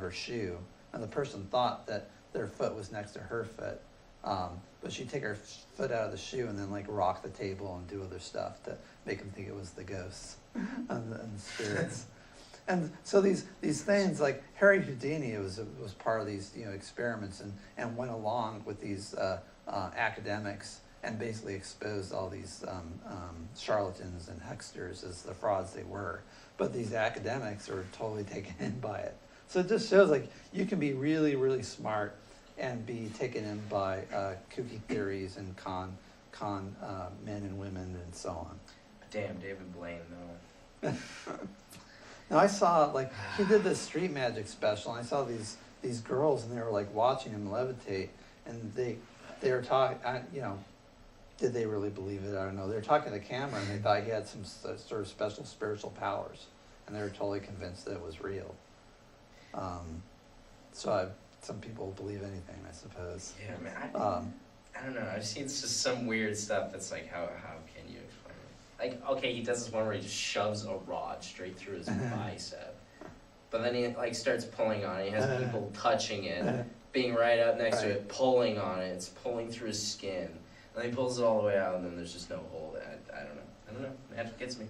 her shoe, and the person thought that their foot was next to her foot, but she'd take her foot out of the shoe and then like rock the table and do other stuff to make them think it was the ghosts and the spirits. And so these things, like Harry Houdini was part of these experiments and went along with these academics and basically exposed all these charlatans and hucksters as the frauds they were. But these academics are totally taken in by it. So it just shows like you can be really, really smart and be taken in by kooky theories and con men and women and so on. Damn, David Blaine, though. Now I saw, like, he did this street magic special, and I saw these girls, and they were like watching him levitate, and they were talking, did they really believe it? I don't know. They were talking to the camera, and they thought he had some sort of special spiritual powers, and they were totally convinced that it was real. Some people believe anything, I suppose. Yeah, man. I don't know. I've seen just some weird stuff that's like, how can you explain it? Like, okay, he does this one where he just shoves a rod straight through his bicep, but then he like starts pulling on it. He has people touching it, being right up next to it, pulling on it. It's pulling through his skin. And then he pulls it all the way out, and then there's just no hole. I don't know. Magic gets me.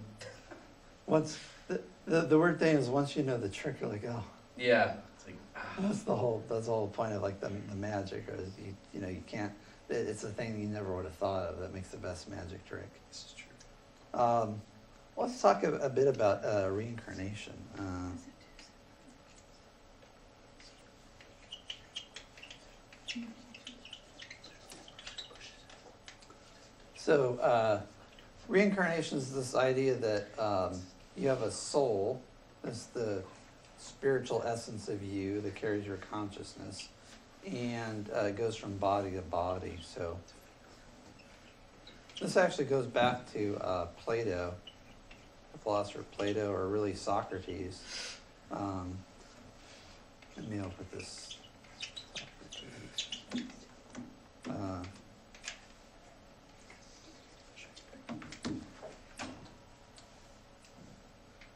Once the weird thing is, once you know the trick, you're like, oh. Yeah. It's like, That's the whole point of like the magic, is you can't. It's a thing you never would have thought of that makes the best magic trick. This is true. Let's talk a bit about reincarnation. So reincarnation is this idea that you have a soul, that's the spiritual essence of you that carries your consciousness, and it goes from body to body. So this actually goes back to Plato, the philosopher Plato, or really Socrates. Let me open this.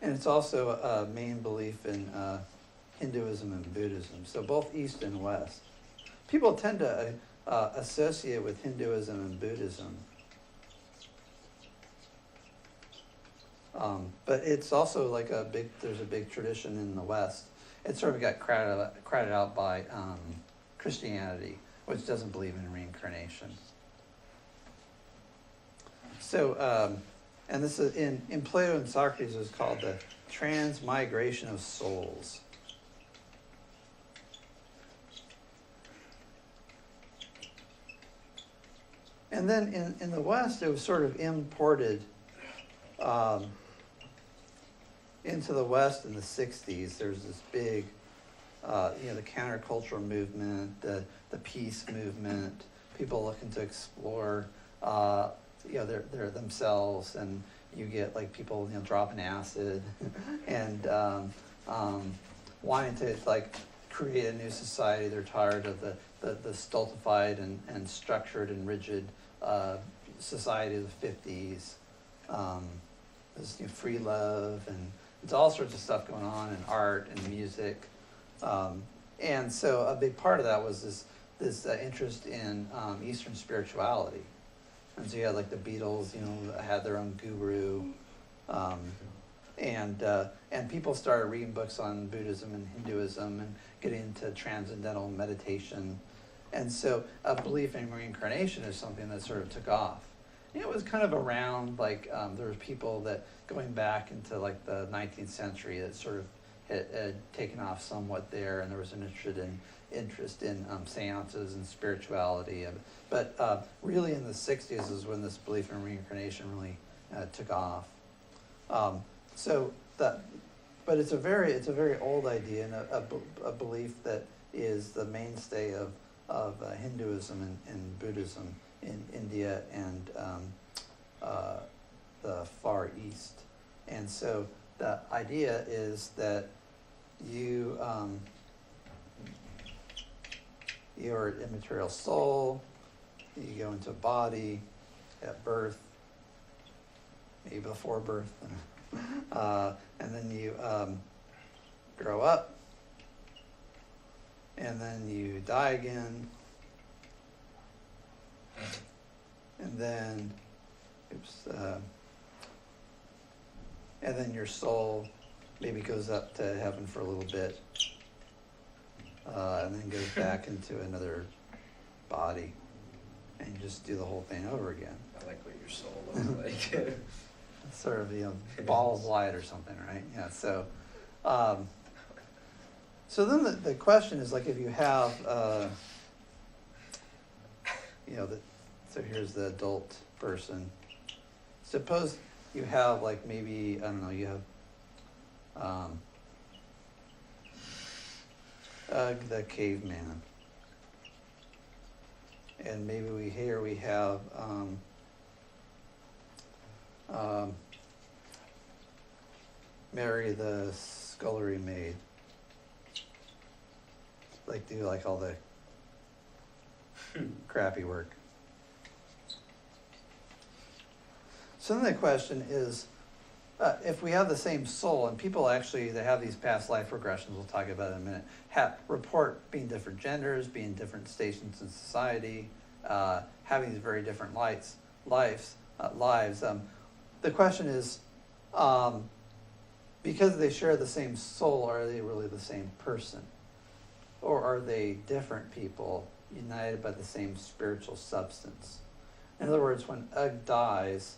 and it's also a main belief in Hinduism and Buddhism. So both East and West. People tend to associate with Hinduism and Buddhism. But it's also like there's a big tradition in the West. It sort of got crowded out by Christianity, which doesn't believe in reincarnation. So, and this is in Plato and Socrates is called the transmigration of souls. And then in the West, it was sort of imported into the West in the 60s. There's this big, the countercultural movement, the peace movement, people looking to explore, their themselves, and you get like people, dropping acid and wanting to like create a new society. They're tired of the stultified and structured and rigid society of the 50s. There's free love, and it's all sorts of stuff going on in art and music. And so a big part of that was this interest in Eastern spirituality. And so you had like the Beatles, had their own guru. And people started reading books on Buddhism and Hinduism and getting into transcendental meditation. And so a belief in reincarnation is something that sort of took off. And it was kind of around like there were people that going back into like the 19th century that sort of had taken off somewhat there, and there was an interest in seances and spirituality. But really in the 60s is when this belief in reincarnation really took off. But it's a very old idea, and a belief that is the mainstay of Hinduism and Buddhism in India and the Far East. And so the idea is that you're an immaterial soul, you go into a body at birth, maybe before birth, and then you grow up, and then you die again, and then and then your soul maybe goes up to heaven for a little bit, and then goes back into another body, and you just do the whole thing over again. I like what your soul looks like. Sort of, ball of light or something, right? Yeah. So, so then the question is, like, if you have, so here's the adult person. Suppose you have, like, maybe, I don't know, you have the caveman. And maybe we have Mary the scullery maid. Like, do like all the crappy work. So then the question is, if we have the same soul, and people actually that have these past life regressions, we'll talk about in a minute, report being different genders, being different stations in society, having these very different lives. The question is, because they share the same soul, are they really the same person? Or are they different people united by the same spiritual substance? In other words, when Ugg dies,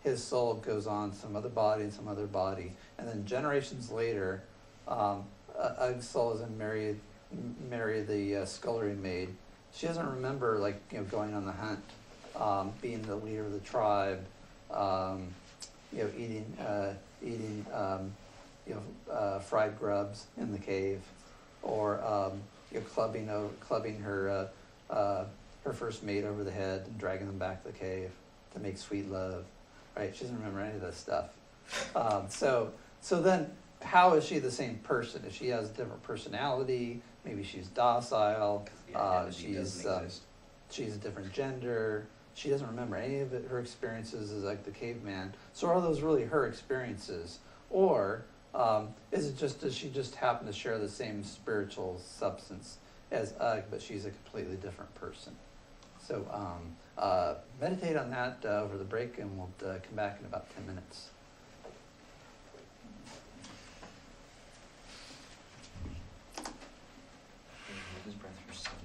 his soul goes on to some other body, and then generations later, Ugg's soul is in Mary the scullery maid. She doesn't remember, like, going on the hunt, being the leader of the tribe, eating fried grubs in the cave, or clubbing her first mate over the head and dragging them back to the cave to make sweet love. Right? She doesn't remember any of this stuff. So then, how is she the same person? If she has a different personality, maybe she's docile. She's a different gender. She doesn't remember any of her experiences as like the caveman. So are those really her experiences, Or is it just, does she just happen to share the same spiritual substance as Ugg, but she's a completely different person? So meditate on that over the break, and we'll come back in about 10 minutes. Hold his breath for a second.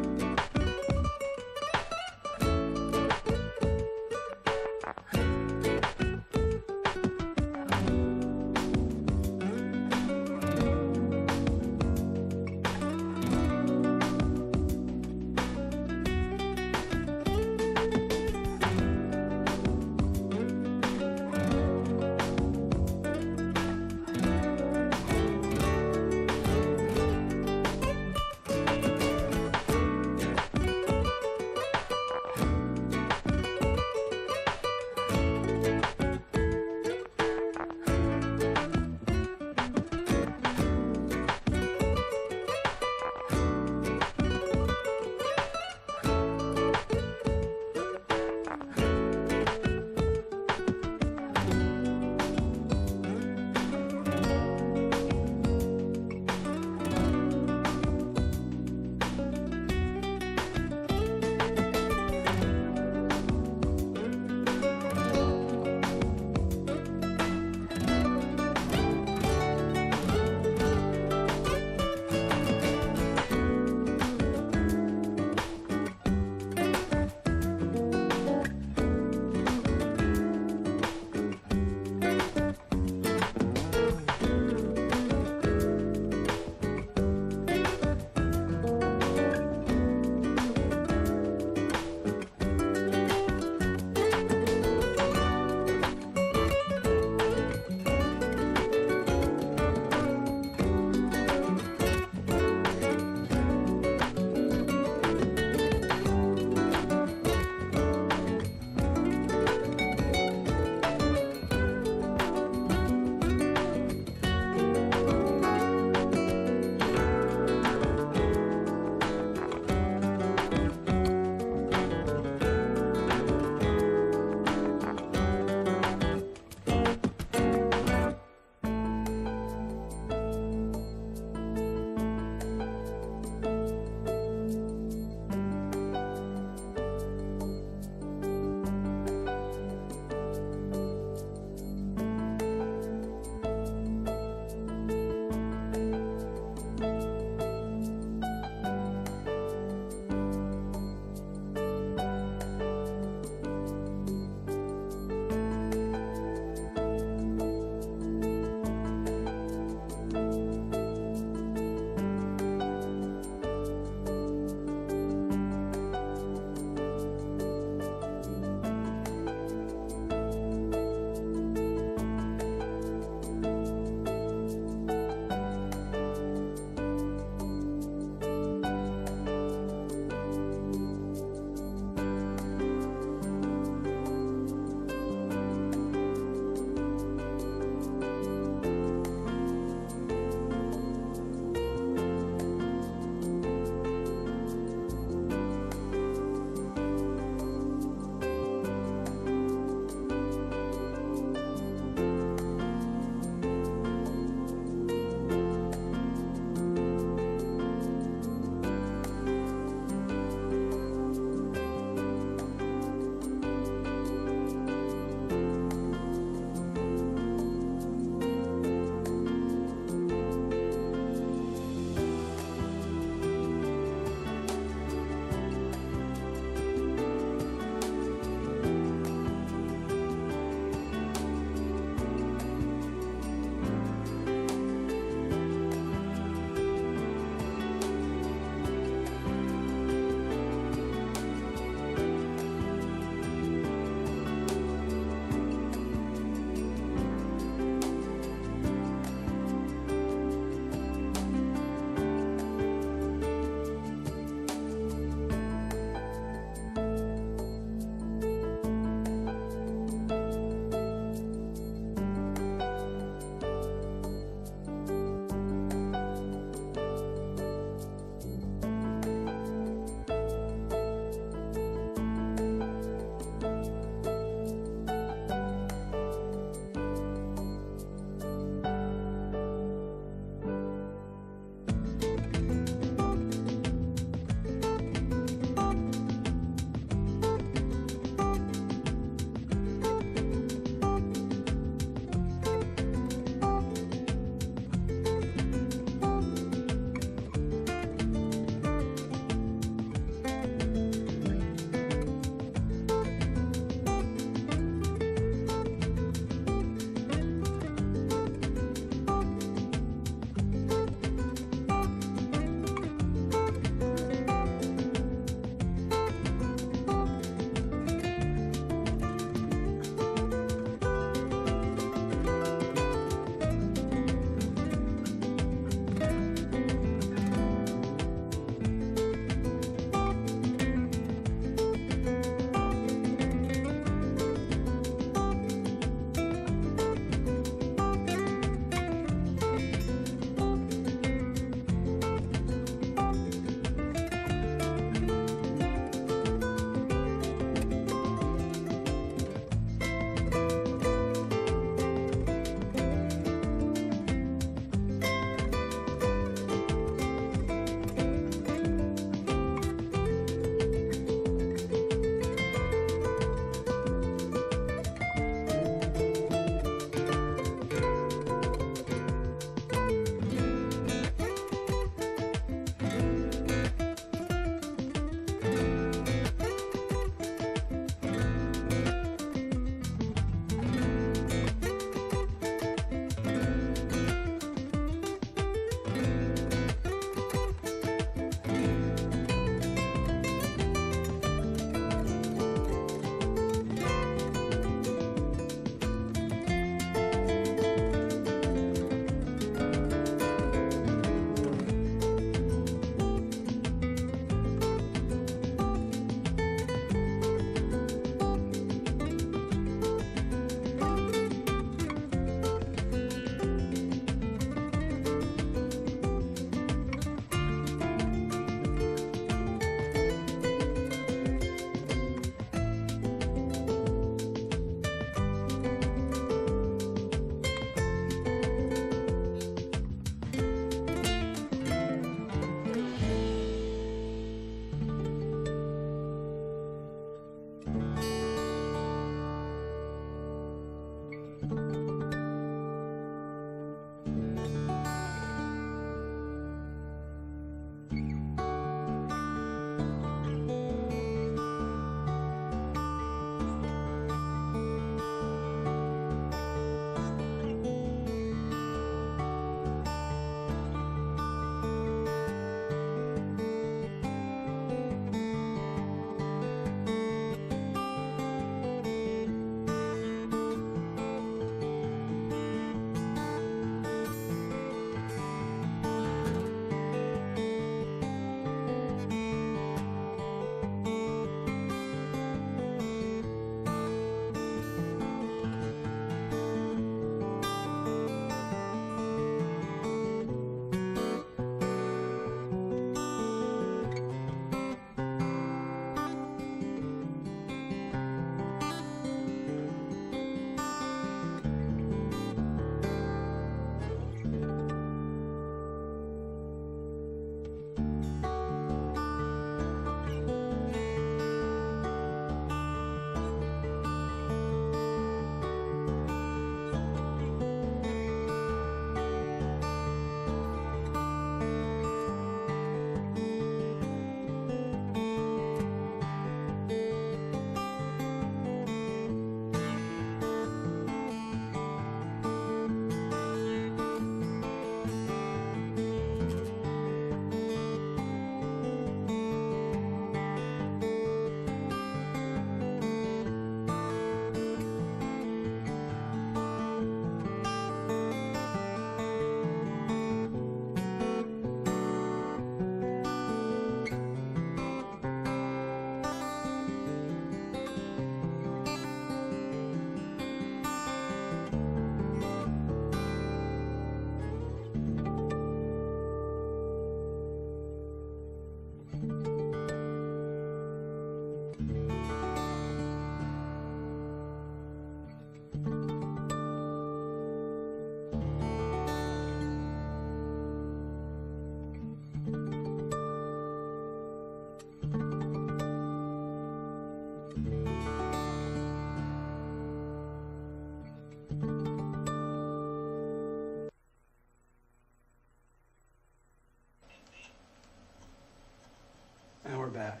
And we're back.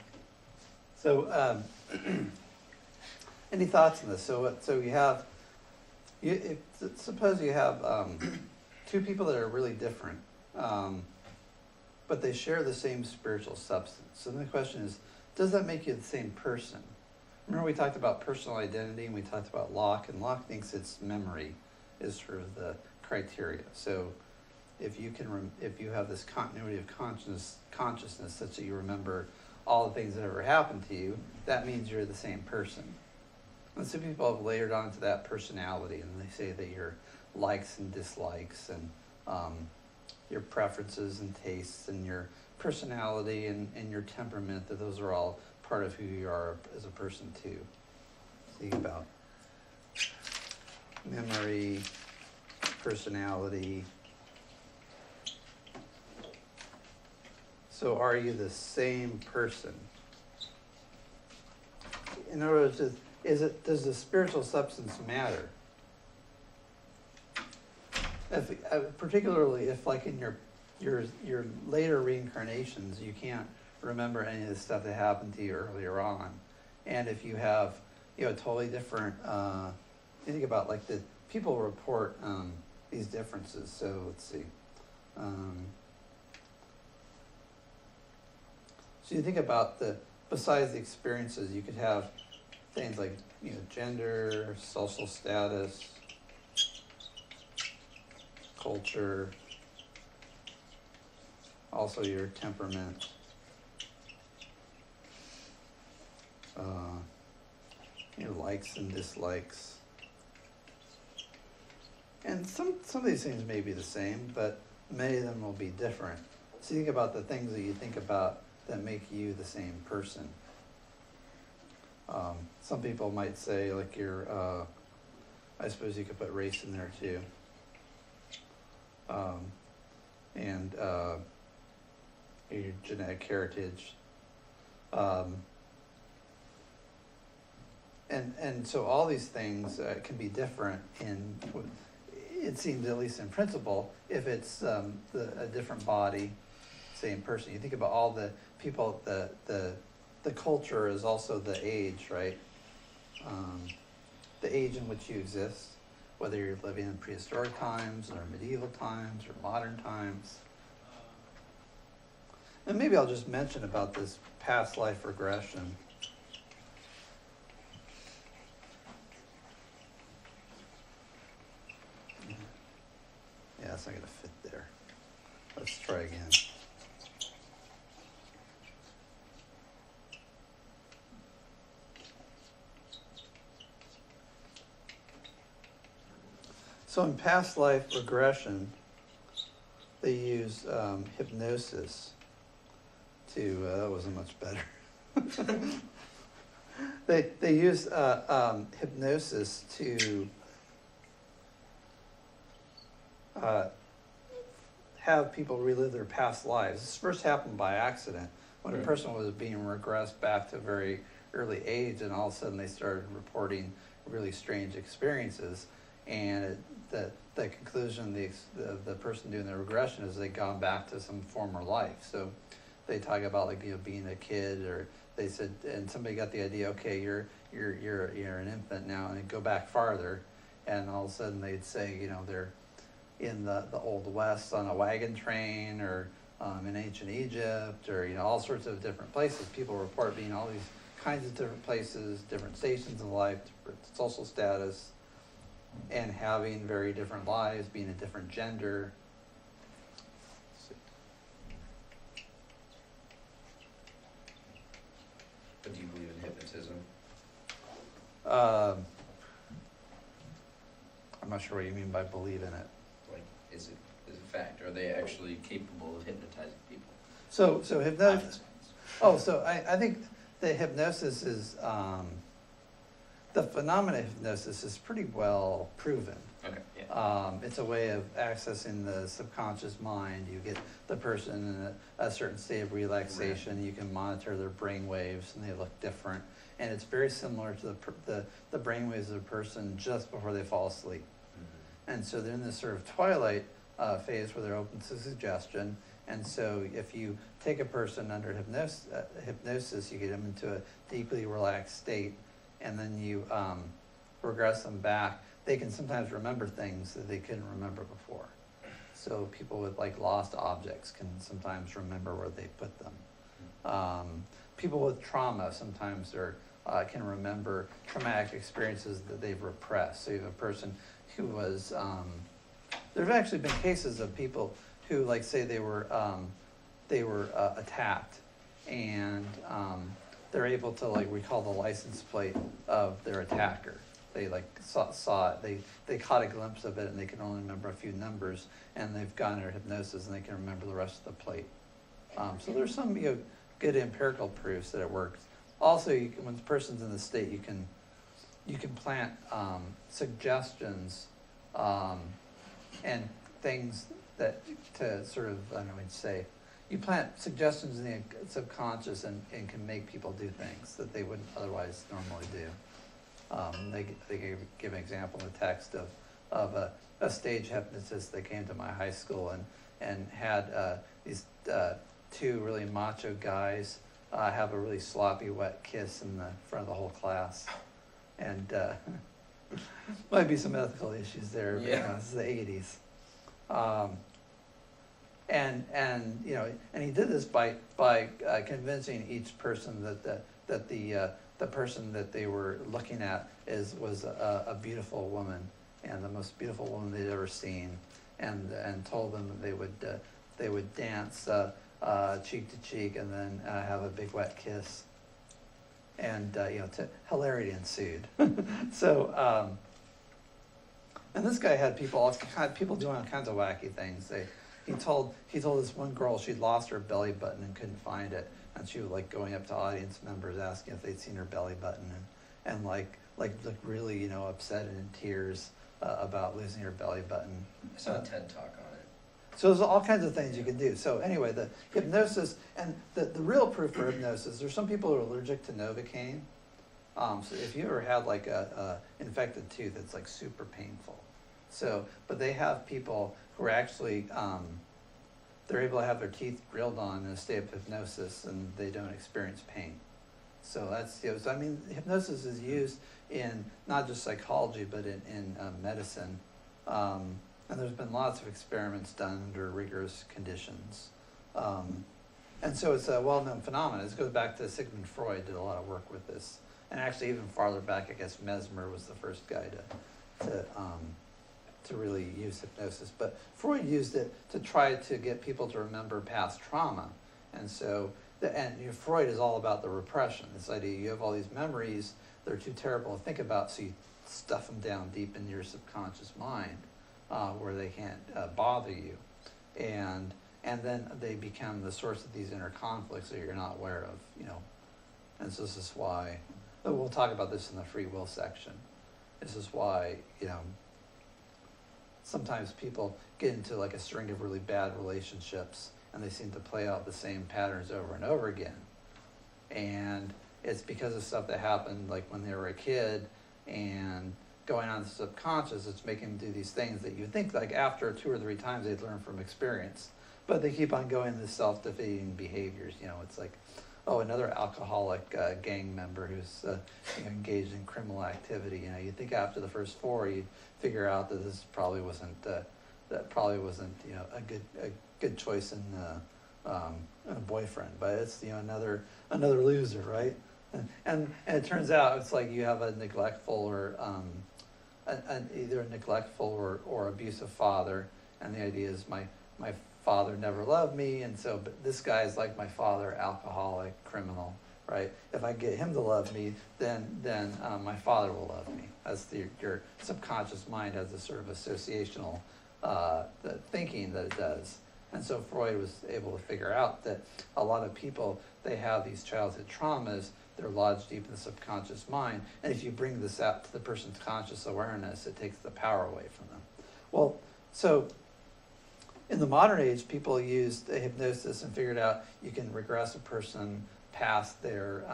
So, any thoughts on this? So you have, suppose you have two people that are really different, but they share the same spiritual substance. So then the question is, does that make you the same person? Remember we talked about personal identity and we talked about Locke, and Locke thinks it's memory is sort of the criteria. So if you can, if you have this continuity of consciousness such that you remember all the things that ever happened to you, that means you're the same person. And so people have layered onto that personality, and they say that your likes and dislikes and your preferences and tastes and your personality and your temperament, that those are all part of who you are as a person too. Think about memory, personality. So are you the same person? In other words, does the spiritual substance matter? Particularly if, like in your later reincarnations, you can't remember any of the stuff that happened to you earlier on, and if you have, totally different. You think about like the people report these differences. So let's see. So you think about besides the experiences, you could have things like, gender, social status, culture, also your temperament, your likes and dislikes. And some of these things may be the same, but many of them will be different. So you think about the things that you think about that make you the same person. Some people might say, like I suppose you could put race in there too. And your genetic heritage. And so all these things can be different it seems, at least in principle, if it's a different body, same person. You think about all the people, the culture is also the age, right? The age in which you exist, whether you're living in prehistoric times or medieval times or modern times. And maybe I'll just mention about this past life regression. Yeah, it's not going to fit there. Let's try again. So in past life regression, they use hypnosis to, that wasn't much better. They use hypnosis to have people relive their past lives. This first happened by accident when a person was being regressed back to a very early age, and all of a sudden they started reporting really strange experiences. And the conclusion the person doing the regression is they've gone back to some former life. So they talk about, like, being a kid, or they said, and somebody got the idea, okay, you're an infant now, and go back farther, and all of a sudden they'd say, they're in the Old West on a wagon train, or in ancient Egypt, or all sorts of different places. People report being all these kinds of different places, different stations in life, different social status, and having very different lives, being a different gender. But do you believe in hypnotism? I'm not sure what you mean by believe in it. Like, is it a fact? Are they actually capable of hypnotizing people? So hypnosis. Oh, so I think the hypnosis is the phenomena of hypnosis is pretty well proven. Okay. Yeah. It's a way of accessing the subconscious mind. You get the person in a certain state of relaxation. Right. You can monitor their brain waves, and they look different. And it's very similar to the brain waves of a person just before they fall asleep. Mm-hmm. And so they're in this sort of twilight phase where they're open to suggestion, And so if you take a person under hypnosis, you get them into a deeply relaxed state, and then you regress them back, they can sometimes remember things that they couldn't remember before. So people with like lost objects can sometimes remember where they put them. People with trauma sometimes can remember traumatic experiences that they've repressed. So you have a person who was, there have actually been cases of people who, like, say they were attacked, and they're able to like recall the license plate of their attacker. They like saw it, they caught a glimpse of it, and they can only remember a few numbers, and they've gone under hypnosis and they can remember the rest of the plate. So there's some good empirical proofs that it works. Also, when the person's in the state, you can plant suggestions and things that to sort of, I don't know what to say, you plant suggestions in the subconscious and can make people do things that they wouldn't otherwise normally do. They give an example in the text of a stage hypnotist that came to my high school and had these two really macho guys have a really sloppy wet kiss in the front of the whole class. And might be some ethical issues there, but Yeah. this is the 80s. And he did this by convincing each person that the person that they were looking at was a beautiful woman, and the most beautiful woman they'd ever seen, and told them that they would dance cheek to cheek and then have a big wet kiss, and hilarity ensued. So and this guy had people doing all kinds of wacky things. He told this one girl she'd lost her belly button and couldn't find it, and she was like going up to audience members asking if they'd seen her belly button, and like looked really upset and in tears about losing her belly button. I saw a TED Talk on it. So there's all kinds of things you can do. So anyway, the hypnosis and the real proof for hypnosis. There's some people who are allergic to Novocaine. So if you ever had like a infected tooth, it's like super painful. So, but they have people who are actually, they're able to have their teeth drilled on in a state of hypnosis, and they don't experience pain. So that's, so I mean, hypnosis is used in not just psychology, but in medicine. And there's been lots of experiments done under rigorous conditions. And so it's a well-known phenomenon. This goes back to Sigmund Freud, did a lot of work with this. And actually even farther back, I guess Mesmer was the first guy to really use hypnosis. But Freud used it to try to get people to remember past trauma. And so, Freud is all about the repression. This idea you have all these memories, they're too terrible to think about, so you stuff them down deep in your subconscious mind where they can't bother you. And then they become the source of these inner conflicts that you're not aware of, And so this is why, we'll talk about this in the free will section. This is why, sometimes people get into like a string of really bad relationships and they seem to play out the same patterns over and over again. And it's because of stuff that happened like when they were a kid and going on the subconscious, it's making them do these things that you think like after 2 or 3 times they'd learn from experience. But they keep on going to self-defeating behaviors. It's like, another alcoholic gang member who's engaged in criminal activity. You think after the first 4, you'd figure out that this probably wasn't a good choice in a boyfriend. But it's another loser, right? And it turns out it's like you have a neglectful or either a neglectful or abusive father, and the idea is my father never loved me, and so but this guy is like my father, alcoholic, criminal, right? If I get him to love me, then my father will love me. That's your subconscious mind has a sort of associational thinking that it does. And so Freud was able to figure out that a lot of people, they have these childhood traumas, they're lodged deep in the subconscious mind, and if you bring this out to the person's conscious awareness, it takes the power away from them. Well, so in the modern age, people used hypnosis and figured out you can regress a person past their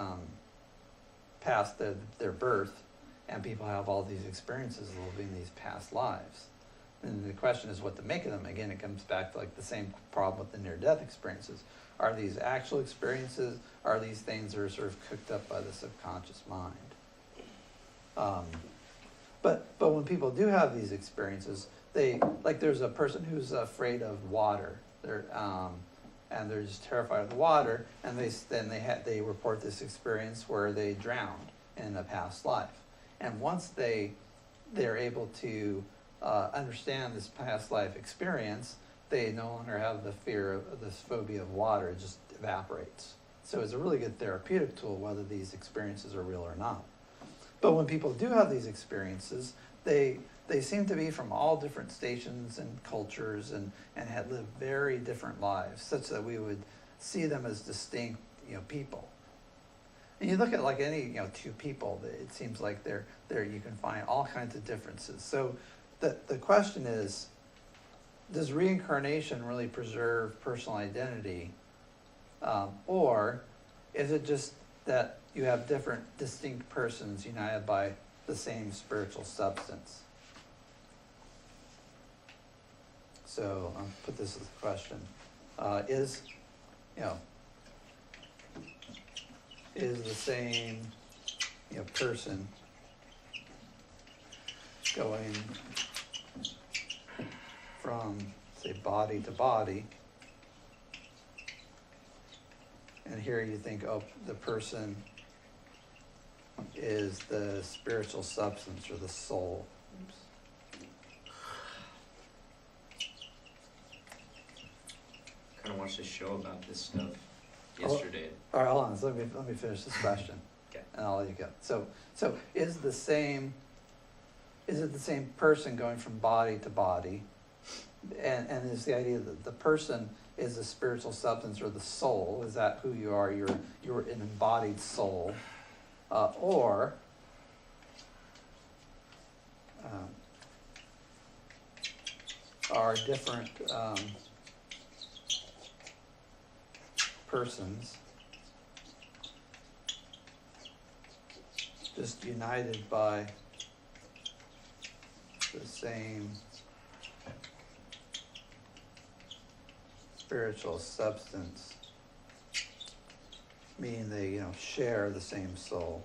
birth, and people have all these experiences of living these past lives. And the question is what to make of them. Again, it comes back to like the same problem with the near-death experiences. Are these actual experiences? Are these things that are sort of cooked up by the subconscious mind? But when people do have these experiences, there's a person who's afraid of water. And they're just terrified of the water, and they report this experience where they drowned in a past life. And once they're able to understand this past life experience, they no longer have the fear of this phobia of water. It just evaporates. So it's a really good therapeutic tool, whether these experiences are real or not. But when people do have these experiences, they seem to be from all different stations and cultures and had lived very different lives, such that we would see them as distinct, people. And you look at like any, two people, it seems like there you can find all kinds of differences. So the question is, does reincarnation really preserve personal identity? Or is it just that you have different distinct persons united by the same spiritual substance? So I'll put this as a question. Is the same person going from, say, body to body, and here you think, oh, the person is the spiritual substance or the soul. Oops. Kind of watched a show about this stuff yesterday. All right, hold on. So let me finish this question, Okay. and I'll let you go. So is it the same person going from body to body, and is the idea that the person is the spiritual substance or the soul? Is that who you are? You're an embodied soul, or are different persons just united by the same spiritual substance, meaning they share the same soul?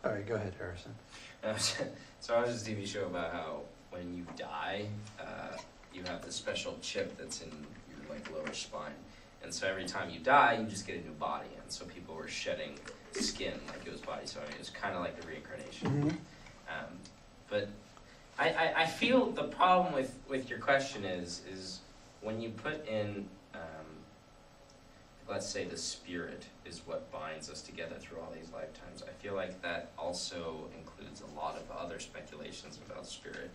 All right, go ahead, Harrison. So I was just a TV show about how when you die, you have this special chip that's in your lower spine, and so every time you die, you just get a new body, and so people were shedding skin like it was body. So I mean, it was kind of like the reincarnation. Mm-hmm. But I feel the problem with your question is when you put in, let's say the spirit is what binds us together through all these lifetimes. I feel like that also includes a lot of other speculations about spirit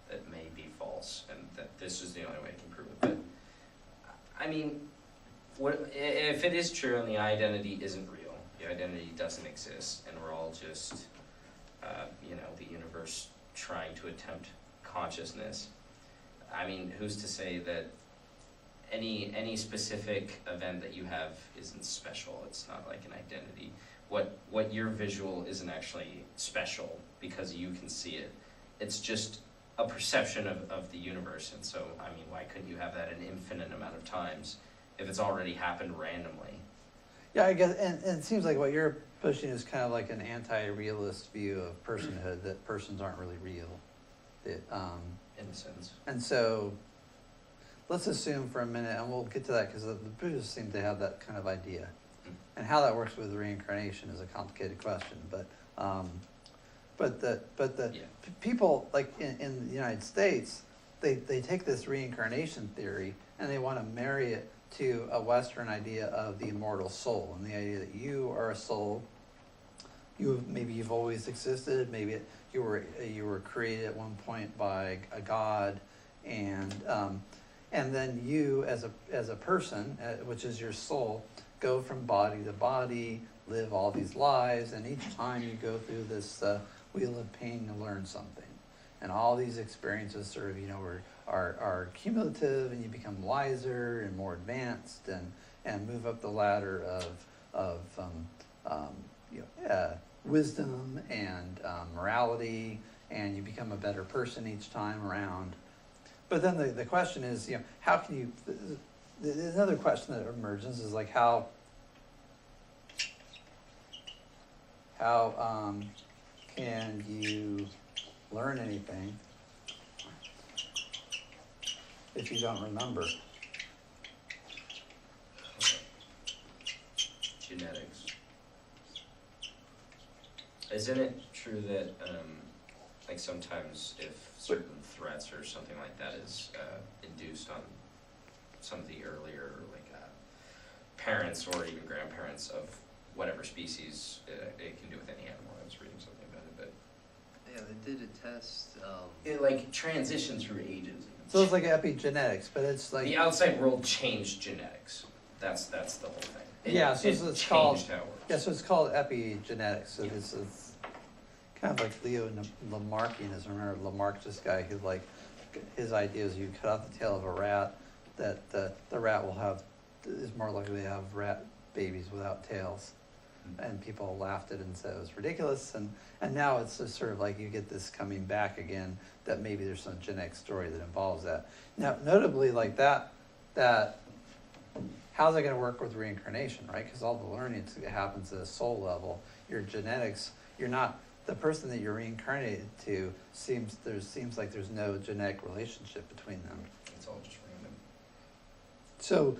that may be false, and that this is the only way I can prove it. But I mean, if it is true and the identity isn't real, the identity doesn't exist, and we're all just, the universe trying to attempt consciousness, I mean, who's to say that any specific event that you have isn't special? It's not like an identity. What your visual isn't actually special because you can see it. It's just a perception of the universe. And so, I mean, why couldn't you have that an infinite amount of times if it's already happened randomly? Yeah, I guess, and it seems like what you're pushing is kind of like an anti-realist view of personhood, that persons aren't really real. In a sense. And so, let's assume for a minute, and we'll get to that because the Buddhists seem to have that kind of idea. And how that works with reincarnation is a complicated question, but people like in the United States, they take this reincarnation theory and they want to marry it to a Western idea of the immortal soul, and the idea that you are a soul. Maybe you've always existed. Maybe you were created at one point by a god, and then you as a person, which is your soul, go from body to body, live all these lives, and each time you go through this wheel of pain, you learn something. And all these experiences sort of, are cumulative, and you become wiser and more advanced and move up the ladder wisdom and morality, and you become a better person each time around. But then the question is, how can you? Another question that emerges is like how can you learn anything if you don't remember? Genetics. Isn't it true that, like sometimes if certain threats or something like that is induced on some of the earlier, like parents or even grandparents of whatever species, it can do with any animal. I was reading something about it, but Yeah, they did a test. it like transitions through ages. So it's like epigenetics, but it's like The outside world changed genetics. That's the whole thing. Yeah, so it's changed called- how it works. yeah, so it's called epigenetics. So this is kind of like Leo Lamarckianism. Remember Lamarck, this guy who like his idea is you cut off the tail of a rat, that the rat is more likely to have rat babies without tails. And people laughed at it and said it was ridiculous, and now it's just sort of like you get this coming back again, that maybe there's some genetic story that involves that. Now, notably, like that how's that going to work with reincarnation, right? Because all the learning happens at a soul level. Your genetics, you're not the person that you're reincarnated to. Seems like there's no genetic relationship between them. It's all just random. So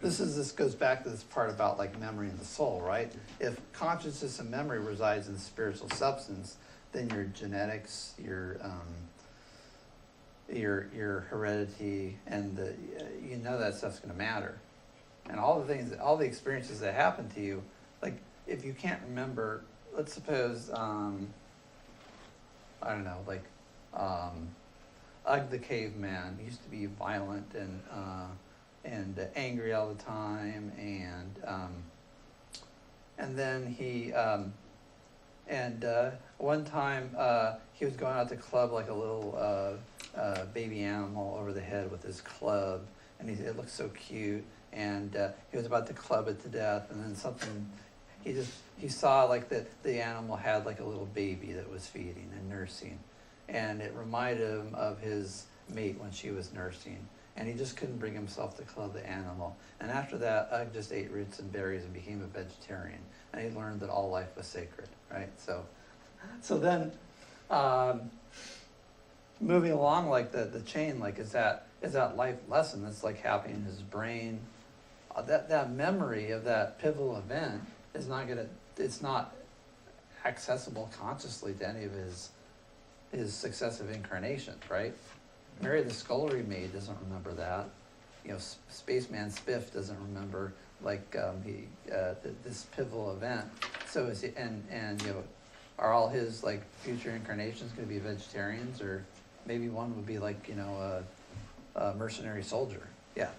this goes back to this part about like memory and the soul, right? If consciousness and memory resides in the spiritual substance, then your genetics, your heredity, and that stuff's going to matter. And all the experiences that happen to you, like if you can't remember, let's suppose, I don't know, like Ugg the caveman used to be violent and angry all the time, and then he one time he was going out to club like a little baby animal over the head with his club, and it looked so cute, and he was about to club it to death, and then he saw like the animal had like a little baby that was feeding and nursing, and it reminded him of his mate when she was nursing. And he just couldn't bring himself to club the animal. And after that, Ugg just ate roots and berries and became a vegetarian. And he learned that all life was sacred, right? So then, moving along like the chain, like is that life lesson that's like happening in his brain? That memory of that pivotal event is it's not accessible consciously to any of his successive incarnations, right? Mary the Scullery Maid doesn't remember that. Spaceman Spiff doesn't remember this pivotal event. So are all his like future incarnations going to be vegetarians, or maybe one would be like a mercenary soldier? Yeah.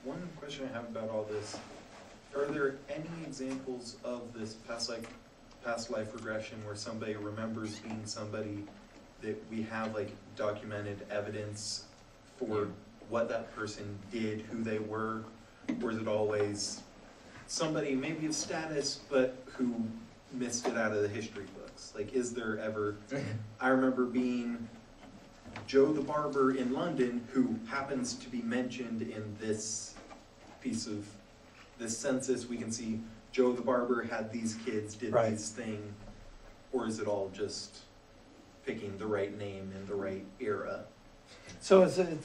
One question I have about all this: are there any examples of this past life regression where somebody remembers being somebody that we have like documented evidence for what that person did, who they were, or is it always somebody maybe of status but who missed it out of the history books? Like, is there ever, I remember being Joe the barber in London who happens to be mentioned in this piece of this census. We can see Joe the barber had these kids, did Right. this thing, or is it all just picking the right name in the right era? So as it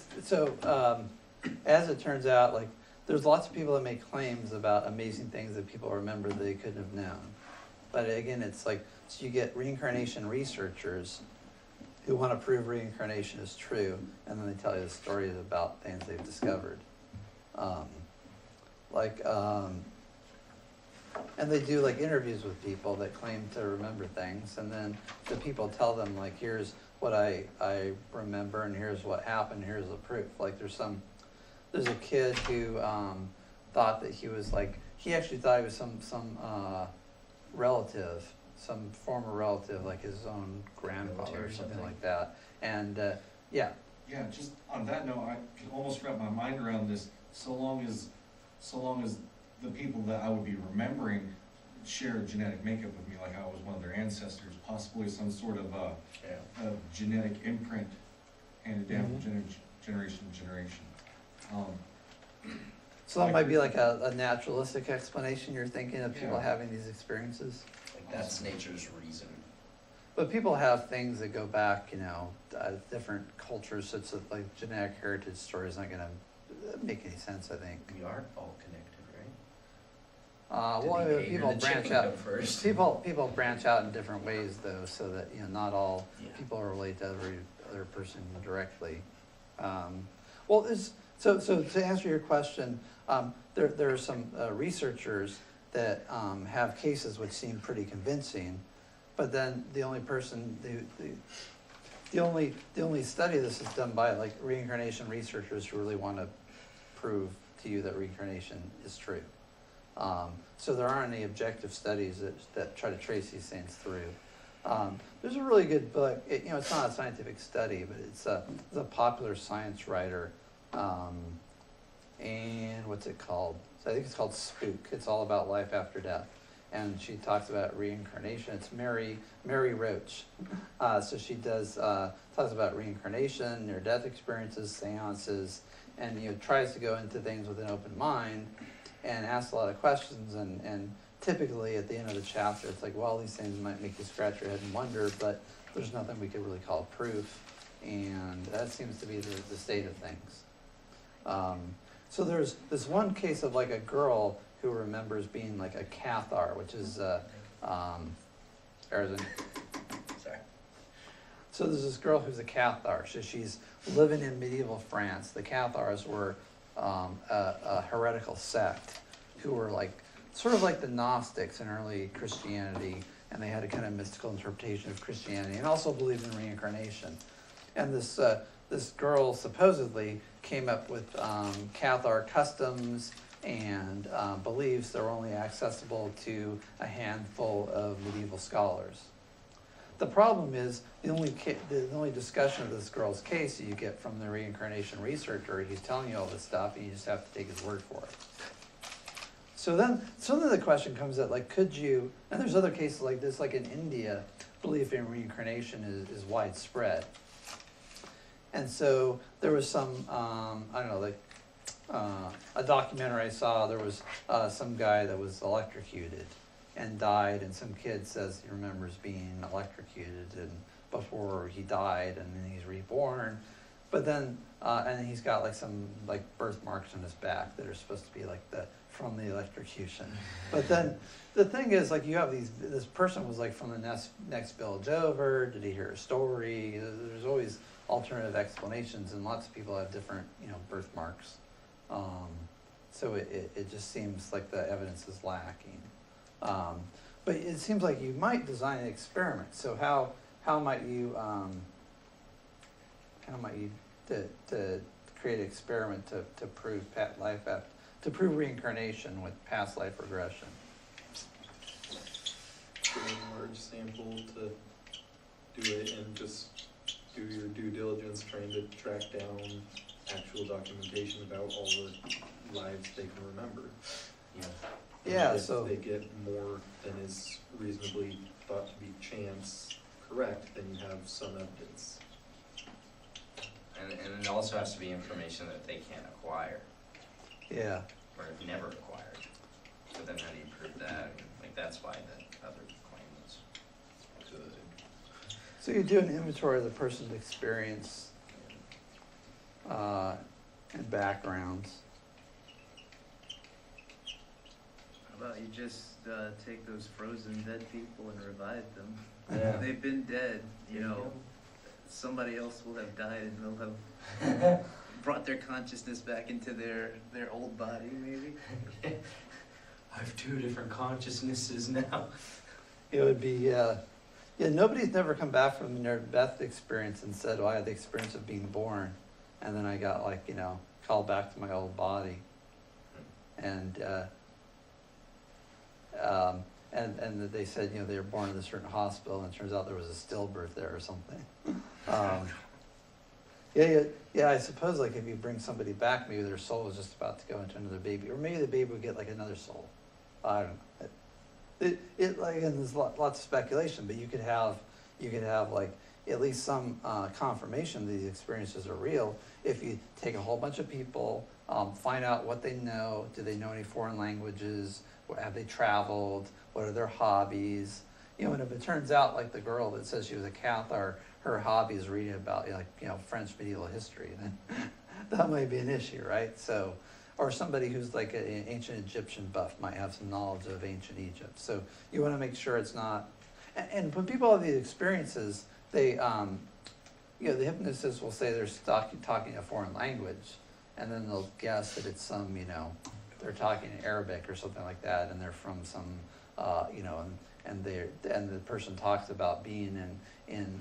turns out, like there's lots of people that make claims about amazing things that people remember that they couldn't have known. But again, it's like, so you get reincarnation researchers who want to prove reincarnation is true, and then they tell you the stories about things they've discovered. And they do like interviews with people that claim to remember things, and then the people tell them like, here's what I remember, and here's what happened, here's the proof. Like there's a kid who thought that he was like, he actually thought he was some relative, some former relative, like his own grandfather or something like that. And yeah. Yeah, just on that note, I can almost wrap my mind around this. So long as the people that I would be remembering share genetic makeup with me like I was one of their ancestors, possibly some sort of Yeah. a genetic imprint handed down from Mhm. generation to generation. So that might be like a naturalistic explanation you're thinking of people Yeah. having these experiences? Like that's nature's reason. But people have things that go back, different cultures, so it's like genetic heritage story is not gonna make any sense, I think. We are all connected, right? Did Well, the egg or people the branch chicken out, come first? people branch out in different ways though, so that, not all Yeah. people relate to every other person directly. Well, so to answer your question, there are some researchers that have cases which seem pretty convincing, but then the only person, the only study of this is done by like reincarnation researchers who really want to prove to you that reincarnation is true. So there aren't any objective studies that try to trace these things through. There's a really good book. It's not a scientific study, but it's a popular science writer. And what's it called? So I think it's called Spook. It's all about life after death. And she talks about reincarnation. It's Mary Roach. So she talks about reincarnation, near-death experiences, seances, and tries to go into things with an open mind and asks a lot of questions. And typically at the end of the chapter, it's like, well, these things might make you scratch your head and wonder, but there's nothing we could really call proof. And that seems to be the state of things. So there's this one case of like a girl who remembers being like a Cathar, which is Arizona. Sorry. So there's this girl who's a Cathar. So she's living in medieval France. The Cathars were a heretical sect who were like sort of like the Gnostics in early Christianity, and they had a kind of mystical interpretation of Christianity, and also believed in reincarnation. And this girl supposedly came up with Cathar customs and beliefs that were only accessible to a handful of medieval scholars. The problem is the only discussion of this girl's case that you get from the reincarnation researcher. He's telling you all this stuff, and you just have to take his word for it. So then the question comes that, like, could you? And there's other cases like this, like in India, belief in reincarnation is widespread. And so there was some, a documentary I saw, there was some guy that was electrocuted and died, and some kid says he remembers being electrocuted and before he died, and then he's reborn. But then, and he's got like some like birthmarks on his back that are supposed to be like from the electrocution. But then the thing is, like, you have this person was like from the next village over, did he hear a story? There's always alternative explanations, and lots of people have different, birthmarks. So it just seems like the evidence is lacking. But it seems like you might design an experiment. So how might you to create an experiment to prove to prove reincarnation with past life regression? Get a large sample to do it and just do your due diligence trying to track down actual documentation about all the lives they can remember. Yeah. Yeah, If so they get more than is reasonably thought to be chance correct, then you have some evidence. And it also has to be information that they can't acquire yeah. or have never acquired. So then how do you prove that? Like that's why the other claim was good. So you do an inventory of the person's experience and backgrounds. How about you just take those frozen dead people and revive them? Yeah. They've been dead, somebody else will have died and they'll have brought their consciousness back into their old body, maybe. I have two different consciousnesses now. It would be, yeah, nobody's never come back from their death experience and said, well, I had the experience of being born, and then I got called back to my old body. And and they said, they were born in a certain hospital, and it turns out there was a stillbirth there or something. Yeah, I suppose like if you bring somebody back, maybe their soul is just about to go into another baby, or maybe the baby would get like another soul. I don't know. like, and there's lots of speculation, but you could have like at least some confirmation that these experiences are real if you take a whole bunch of people, find out what they know. Do they know any foreign languages? Have they traveled? What are their hobbies? You know, and if it turns out like the girl that says she was a Catholic, her hobby is reading about French medieval history, then that might be an issue, right? So, or somebody who's like an ancient Egyptian buff might have some knowledge of ancient Egypt. So you want to make sure it's not. And when people have these experiences, they, the hypnotist will say they're talking a foreign language, and then they'll guess that it's some, they're talking Arabic or something like that, and they're from some, and the person talks about being in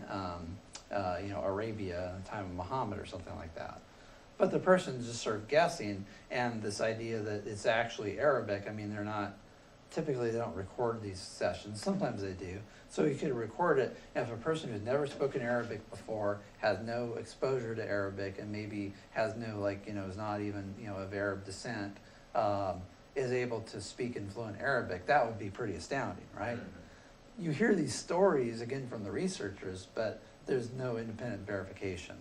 Arabia in the time of Muhammad or something like that. But the person's just sort of guessing, and this idea that it's actually Arabic, I mean, typically they don't record these sessions. Sometimes they do. So you could record it, and if a person who's never spoken Arabic before, has no exposure to Arabic, and maybe has no, is not even, of Arab descent, is able to speak in fluent Arabic, that would be pretty astounding, right? Mm-hmm. You hear these stories, again, from the researchers, but there's no independent verification.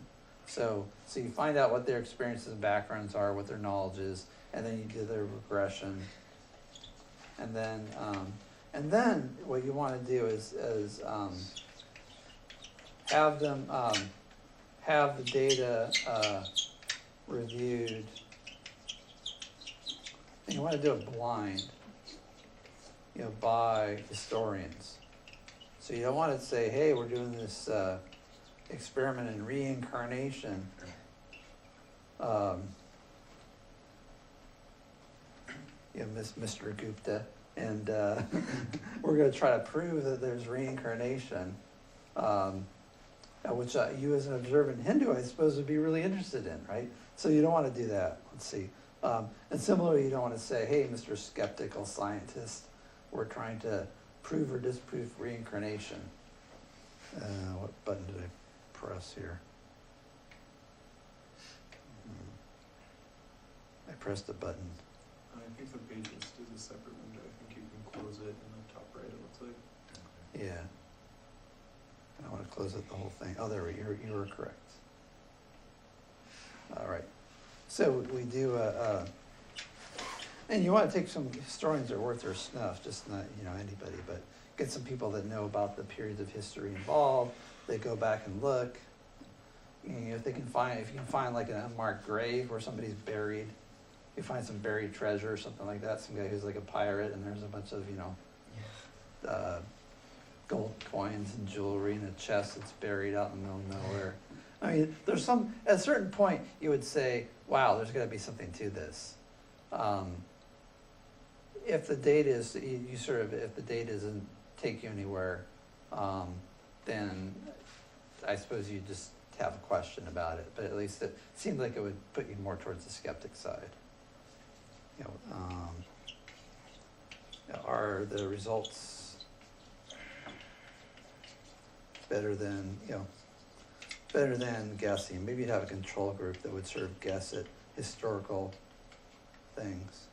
So you find out what their experiences and backgrounds are, what their knowledge is, and then you do their regression. And then what you want to do is have them have the data reviewed. And you want to do it blind, by historians. So you don't want to say, hey, we're doing this experiment in reincarnation. Mr. Gupta, and we're going to try to prove that there's reincarnation, which you as an observant Hindu, I suppose, would be really interested in, right? So you don't want to do that. Let's see. And similarly, you don't want to say, hey, Mr. Skeptical Scientist, we're trying to prove or disprove reincarnation. What button did I press here? I pressed a button. I think the page list is a separate window. I think you can close it in the top right, it looks like. Yeah. And I want to close it the whole thing. Oh, there we go. You were correct. All right. So we do, and you want to take some historians that are worth their snuff, just not, anybody, but get some people that know about the periods of history involved. They go back and look. If you can find like an unmarked grave where somebody's buried, you find some buried treasure or something like that, some guy who's like a pirate, and there's a bunch of, gold coins and jewelry in a chest that's buried out in the middle of nowhere. I mean, there's at a certain point, you would say, wow, there's got to be something to this. If the data is, if the data doesn't take you anywhere, then I suppose you just have a question about it, but at least it seems like it would put you more towards the skeptic side. Are the results better than guessing? Maybe you'd have a control group that would sort of guess at historical things,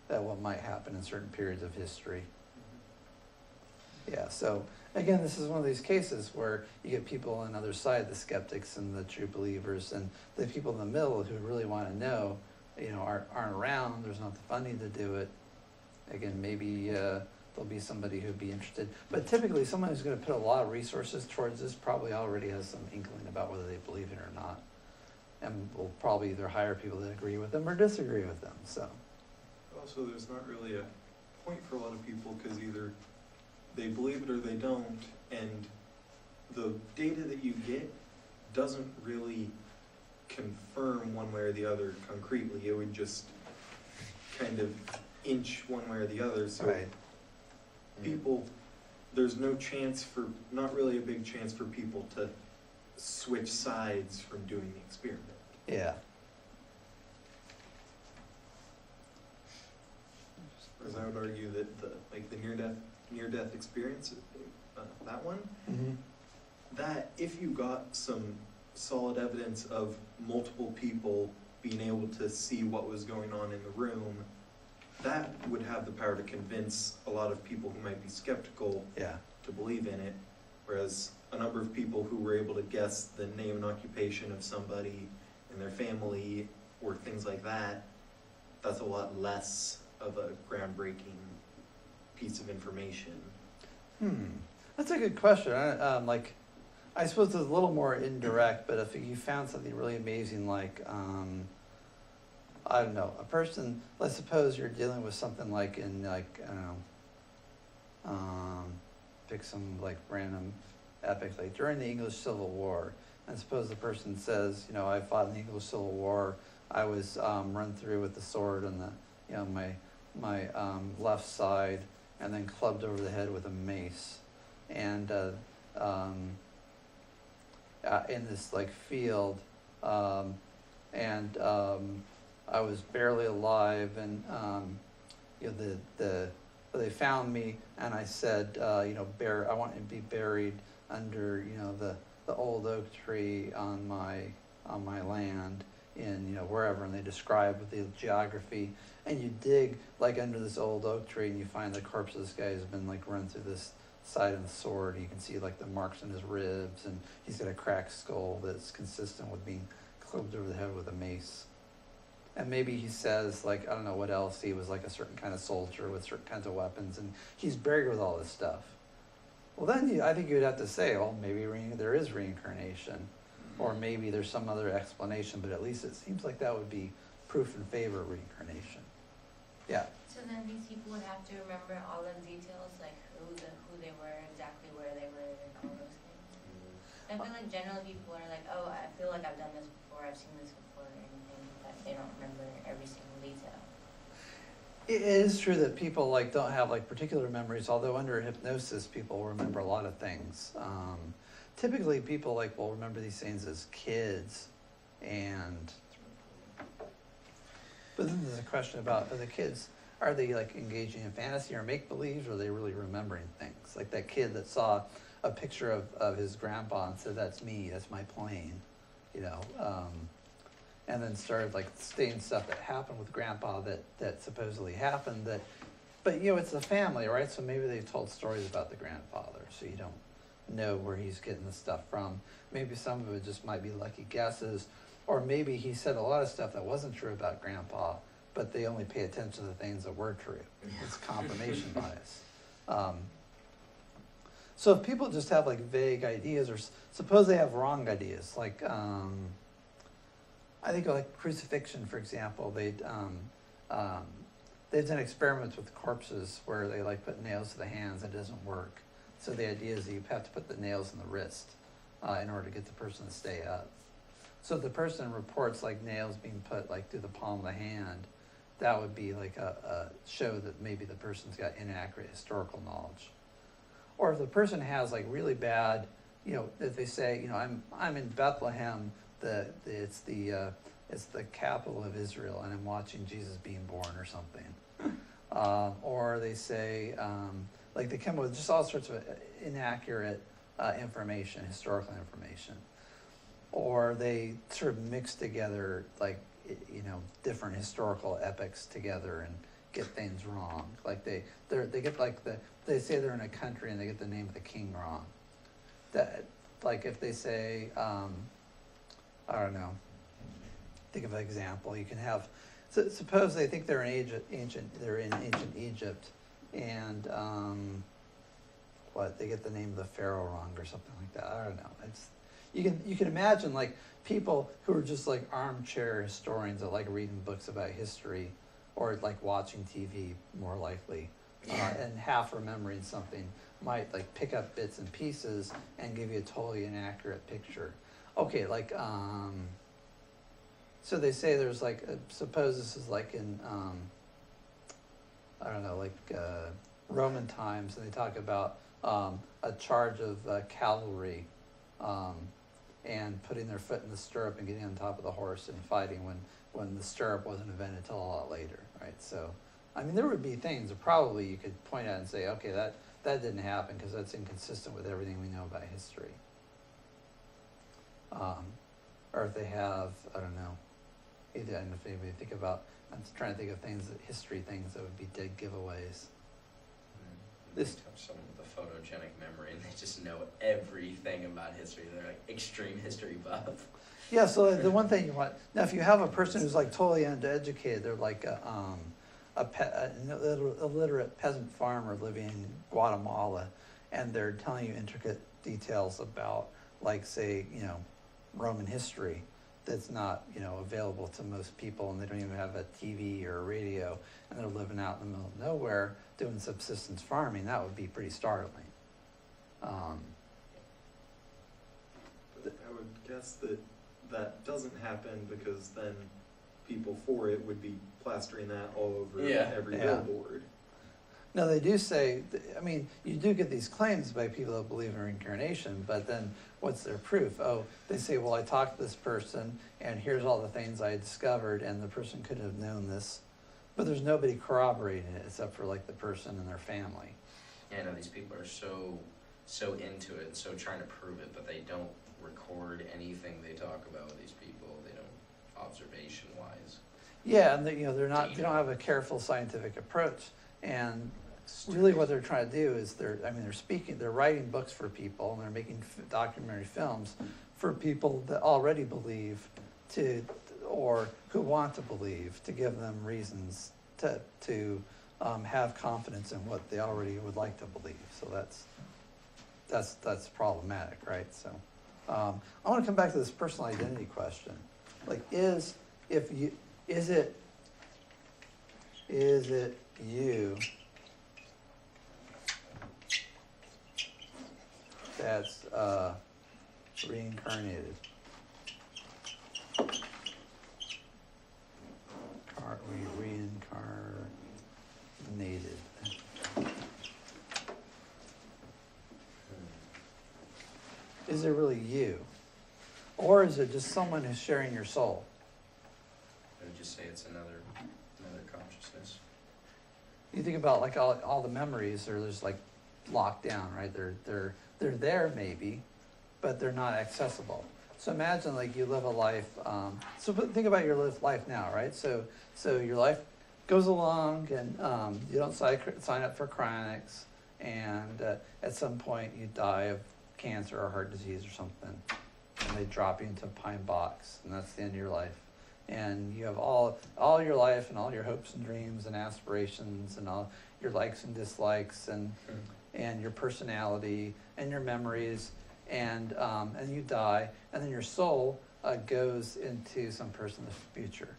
that what might happen in certain periods of history. Yeah, so again, this is one of these cases where you get people on the other side, the skeptics and the true believers, and the people in the middle who really want to know, aren't around. There's not the funding to do it. Again, maybe there'll be somebody who'd be interested. But typically, someone who's going to put a lot of resources towards this probably already has some inkling about whether they believe it or not, and will probably either hire people that agree with them or disagree with them. So. Also, there's not really a point for a lot of people because either they believe it or they don't, and the data that you get doesn't really confirm one way or the other concretely. It would just kind of inch one way or the other. So right. People, there's not really a big chance for people to switch sides from doing the experiment. Yeah. Whereas I would argue that the near-death experience, that one, Mm-hmm. that if you got some solid evidence of multiple people being able to see what was going on in the room, that would have the power to convince a lot of people who might be skeptical Yeah. to believe in it, whereas a number of people who were able to guess the name and occupation of somebody in their family or things like that, that's a lot less of a groundbreaking piece of information. That's a good question. I suppose it's a little more indirect, but if you found something really amazing, like, I don't know, a person, let's suppose you're dealing with something like in, like, I don't know, pick some, like, random epic, like during the English Civil War, and suppose the person says, you know, I fought in the English Civil War, I was run through with the sword on the, you know, my left side, and then clubbed over the head with a mace, and in this like field, and I was barely alive, and you know they found me, and I said, you know, I want to be buried under, you know, the old oak tree on my land in, you know, wherever, and they describe the geography, and you dig like under this old oak tree, and you find the corpse of this guy who's been like run through this side of the sword. You can see like the marks on his ribs, and he's got a cracked skull that's consistent with being clubbed over the head with a mace. And maybe he says, like, I don't know what else, he was like a certain kind of soldier with certain kinds of weapons, and he's buried with all this stuff. Well, then I think you'd have to say, well, maybe there is reincarnation, or maybe there's some other explanation, but at least it seems like that would be proof in favor of reincarnation. Yeah. So then these people would have to remember all the details, like who they were, exactly where they were, and all those things. I feel like generally people are like, oh, I feel like I've done this before, I've seen this before, or anything, but they don't remember every single detail. It is true that people like don't have like particular memories, although under hypnosis people remember a lot of things. Typically people like will remember these things as kids, but then there's a question about, are the kids, are they like engaging in fantasy or make-believe, or are they really remembering things? Like that kid that saw a picture of his grandpa and said, that's me, that's my plane, you know, and then started like saying stuff that happened with grandpa that supposedly happened, but you know, it's the family, right? So maybe they've told stories about the grandfather, so you don't know where he's getting the stuff from. Maybe some of it just might be lucky guesses, or maybe he said a lot of stuff that wasn't true about grandpa, but they only pay attention to the things that were true. It's confirmation bias. So if people just have like vague ideas, or suppose they have wrong ideas, like I think like crucifixion, for example, they've done experiments with corpses where they like put nails to the hands and it doesn't work. So the idea is that you have to put the nails in the wrist in order to get the person to stay up. So if the person reports like nails being put like through the palm of the hand, that would be like a show that maybe the person's got inaccurate historical knowledge. Or if the person has like really bad, you know, if they say, you know, I'm in Bethlehem, it's the capital of Israel, and I'm watching Jesus being born or something. Or they say, like they come up with just all sorts of inaccurate information, historical information. Or they sort of mix together, like, you know, different historical epics together and get things wrong. Like they get like they say they're in a country and they get the name of the king wrong. That, like if they say, I don't know, think of an example. You can have, suppose they think they're in ancient Egypt, and they get the name of the pharaoh wrong or something like that. I don't know. You can imagine like people who are just like armchair historians that like reading books about history, or like watching TV more likely, and half remembering something might like pick up bits and pieces and give you a totally inaccurate picture. Okay, like so they say there's like suppose this is like in I don't know, like Roman times, and they talk about a charge of cavalry and putting their foot in the stirrup and getting on top of the horse and fighting when the stirrup wasn't invented until a lot later, right? So, I mean, there would be things that probably you could point out and say, okay, that didn't happen because that's inconsistent with everything we know about history. Or if they have, I don't know, I don't know if anybody think about, I'm trying to think of things, history things that would be dead giveaways. This- Someone with a photogenic memory and they just know everything about history. They're like extreme history buff. Yeah, so the one thing you want, now if you have a person who's like totally uneducated, they're like an illiterate peasant farmer living in Guatemala, and they're telling you intricate details about, like, say, Roman history that's not, available to most people, and they don't even have a TV or a radio, and they're living out in the middle of nowhere doing subsistence farming. That would be pretty startling. But I would guess that doesn't happen because then people for it would be plastering that all over every Yeah. billboard. No, they do say, you do get these claims by people that believe in reincarnation, but then what's their proof? Oh, they say, well, I talked to this person, and here's all the things I discovered, and the person could have known this. But there's nobody corroborating it except for, like, the person and their family. Yeah, I know these people are so into it and so trying to prove it, but they don't record anything they talk about with these people. They don't, observation-wise. Yeah, and they don't have a careful scientific approach. And really what they're trying to do is they're writing books for people, and they're making documentary films for people that already believe or who want to believe, to give them reasons to have confidence in what they already would like to believe. So that's problematic, right? So I want to come back to this personal identity question. Like, is it you that's reincarnated? Reincarnated. Is it really you? Or is it just someone who's sharing your soul? I would just say it's another consciousness. You think about, like, all the memories are just, like, locked down, right? They're there maybe, but they're not accessible. So imagine, like, you live a life. Think about your life now, right? So your life goes along, and you don't sign up for chronics, and at some point you die of cancer or heart disease or something, and they drop you into a pine box, and that's the end of your life. And you have all your life and all your hopes and dreams and aspirations and all your likes and dislikes and your personality and your memories, and you die, and then your soul goes into some person in the future.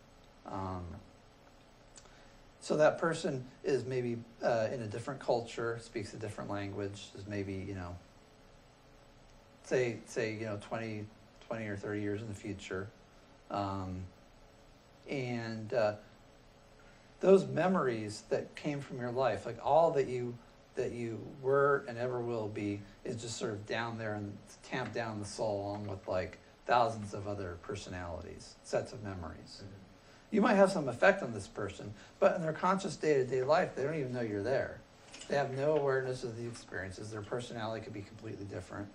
So that person is maybe in a different culture, speaks a different language, is maybe, say 20 or 30 years in the future. And those memories that came from your life, like all that you were and ever will be, is just sort of down there and tamped down the soul, along with, like, thousands of other personalities, sets of memories. Mm-hmm. You might have some effect on this person, but in their conscious day-to-day life, they don't even know you're there. They have no awareness of the experiences. Their personality could be completely different.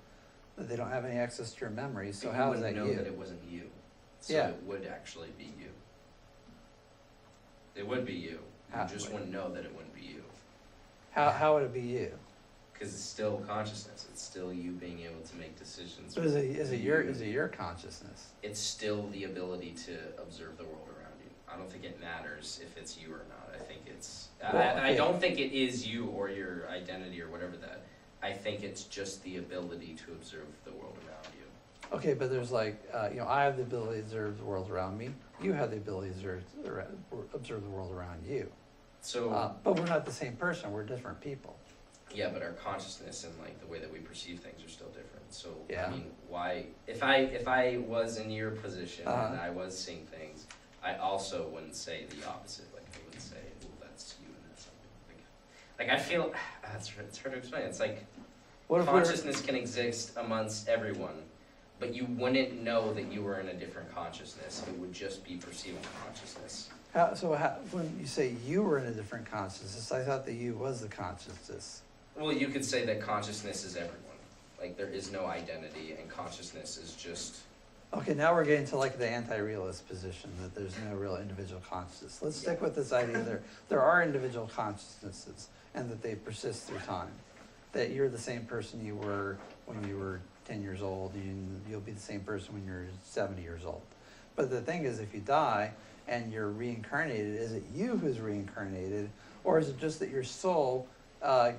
They don't have any access to your memories. So how is that you? You wouldn't know that it wasn't you. So Yeah. it would actually be you. It would be you. You just wouldn't know that it wouldn't be you. How would it be you? Because it's still consciousness. It's still you being able to make decisions. So is it your consciousness? It's still the ability to observe the world around you. I don't think it matters if it's you or not. I think it's. I don't think it is you or your identity or whatever that. I think it's just the ability to observe the world around you. Okay, but there's like, I have the ability to observe the world around me. You have the ability to observe the world around you. So. But we're not the same person. We're different people. Yeah, but our consciousness and, like, the way that we perceive things are still different. So Yeah. I mean, why? If I was in your position and I was seeing things, I also wouldn't say the opposite. Like, I wouldn't say, "Well, that's you and that's something." Like I feel it's hard to explain. It's like consciousness can exist amongst everyone, but you wouldn't know that you were in a different consciousness. It would just be perceiving consciousness. When you say you were in a different consciousness, I thought that you was the consciousness. Well, you could say that consciousness is everyone. Like, there is no identity, and consciousness is just Okay, now we're getting to like the anti-realist position that there's no real individual consciousness. Let's stick with this idea there are individual consciousnesses and that they persist through time. That you're the same person you were when you were 10 years old, and you'll be the same person when you're 70 years old. But the thing is, if you die and you're reincarnated, is it you who's reincarnated, or is it just that your soul goes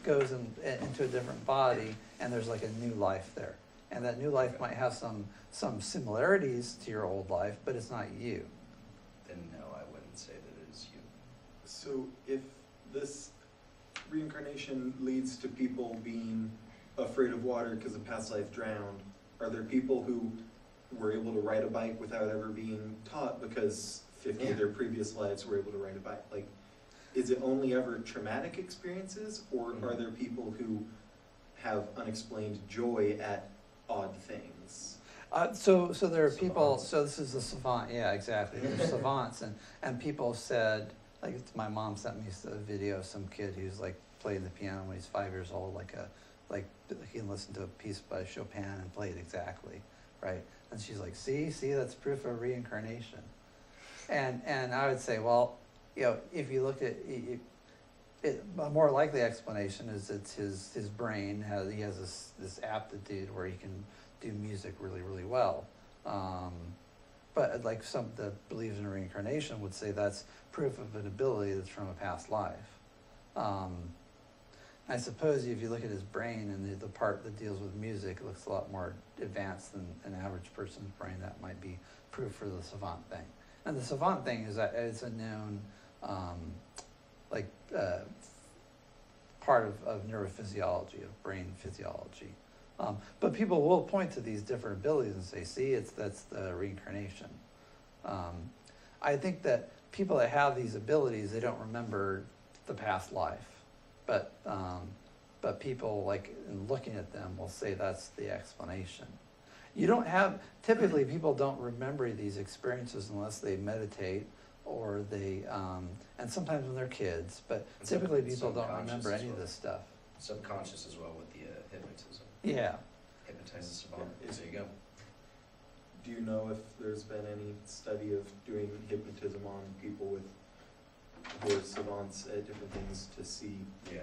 into a different body and there's like a new life there? And that new life might have some similarities to your old life, but it's not you. Then no, I wouldn't say that it is you. So if this reincarnation leads to people being afraid of water because a past life drowned, are there people who were able to ride a bike without ever being taught because 50 of their previous lives were able to ride a bike? Like, is it only ever traumatic experiences, or are there people who have unexplained joy at odd things? So there are people, Savants. so this is the savant, yeah, exactly. There's savants, and people said, like my mom sent me a video of some kid who's like playing the piano when he's 5 years old, like he can listen to a piece by Chopin and play it exactly, right? And she's like, see, that's proof of reincarnation. And I would say, well, you know, if you look at it, a more likely explanation is it's his brain he has this aptitude where he can do music really, really well. But like some that believes in reincarnation would say that's proof of an ability that's from a past life. I suppose if you look at his brain and the part that deals with music, it looks a lot more advanced than an average person's brain. That might be proof for the savant thing. And the savant thing is that it's a known part of neurophysiology, of brain physiology. But people will point to these different abilities and say, see, that's the reincarnation. I think that people that have these abilities, they don't remember the past life. But people, like, in looking at them, will say that's the explanation. Typically people don't remember these experiences unless they meditate or they, and sometimes when they're kids, but And typically people don't subconscious remember as any of well. this stuff. Subconscious as well with the hypnotism. Yeah. Hypnotize the savant. Yeah. There you go. Do you know if there's been any study of doing hypnotism on people who are savants at different things to see? Yeah.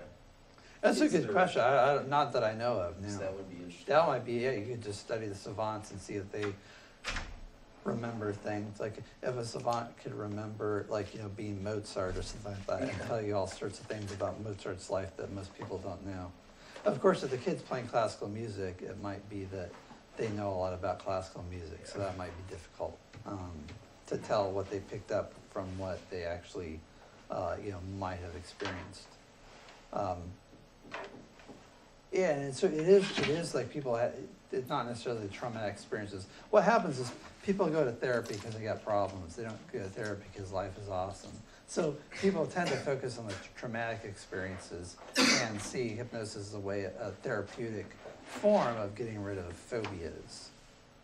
That's a Is good there- question. Not that I know of, So no. that would be interesting. That might be, yeah, you could just study the savants and see if they remember things. Like if a savant could remember, like, you know, being Mozart or something like that, and tell you all sorts of things about Mozart's life that most people don't know. Of course, if the kid's playing classical music, it might be that they know a lot about classical music, so that might be difficult to tell what they picked up from what they actually, might have experienced. Yeah, and so it is like people it's not necessarily traumatic experiences. What happens is people go to therapy because they got problems. They don't go to therapy because life is awesome. So people tend to focus on the traumatic experiences and see hypnosis as a therapeutic form of getting rid of phobias.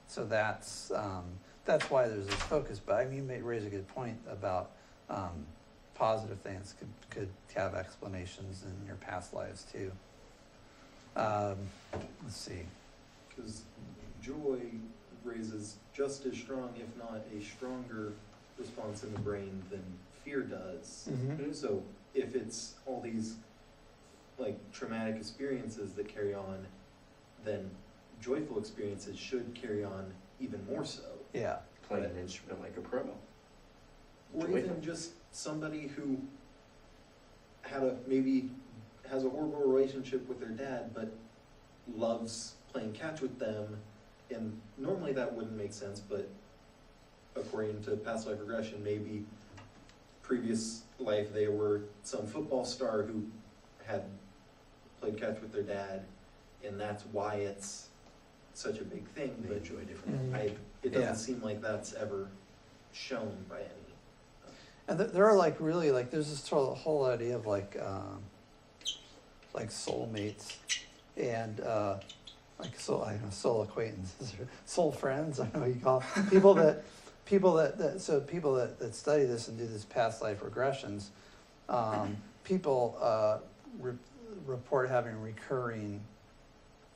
So that's why there's this focus. But I mean, you may raise a good point about positive things could have explanations in your past lives too. Let's see. Because joy raises just as strong, if not a stronger, response in the brain than fear does. Mm-hmm. So if it's all these like traumatic experiences that carry on, then joyful experiences should carry on even more so. Yeah. Playing an instrument like a pro. Or Joyful. even just somebody who maybe has a horrible relationship with their dad, but loves playing catch with them, and normally that wouldn't make sense, but according to past life regression, maybe previous life they were some football star who had played catch with their dad, and that's why it's such a big thing. They But enjoy different. Mhm. it doesn't Yeah. seem like that's ever shown by any. And there are like really like there's this sort of whole idea of like soulmates and soul acquaintances or soul friends. I don't know what you call it. people that study this and do this past life regressions. People report having recurring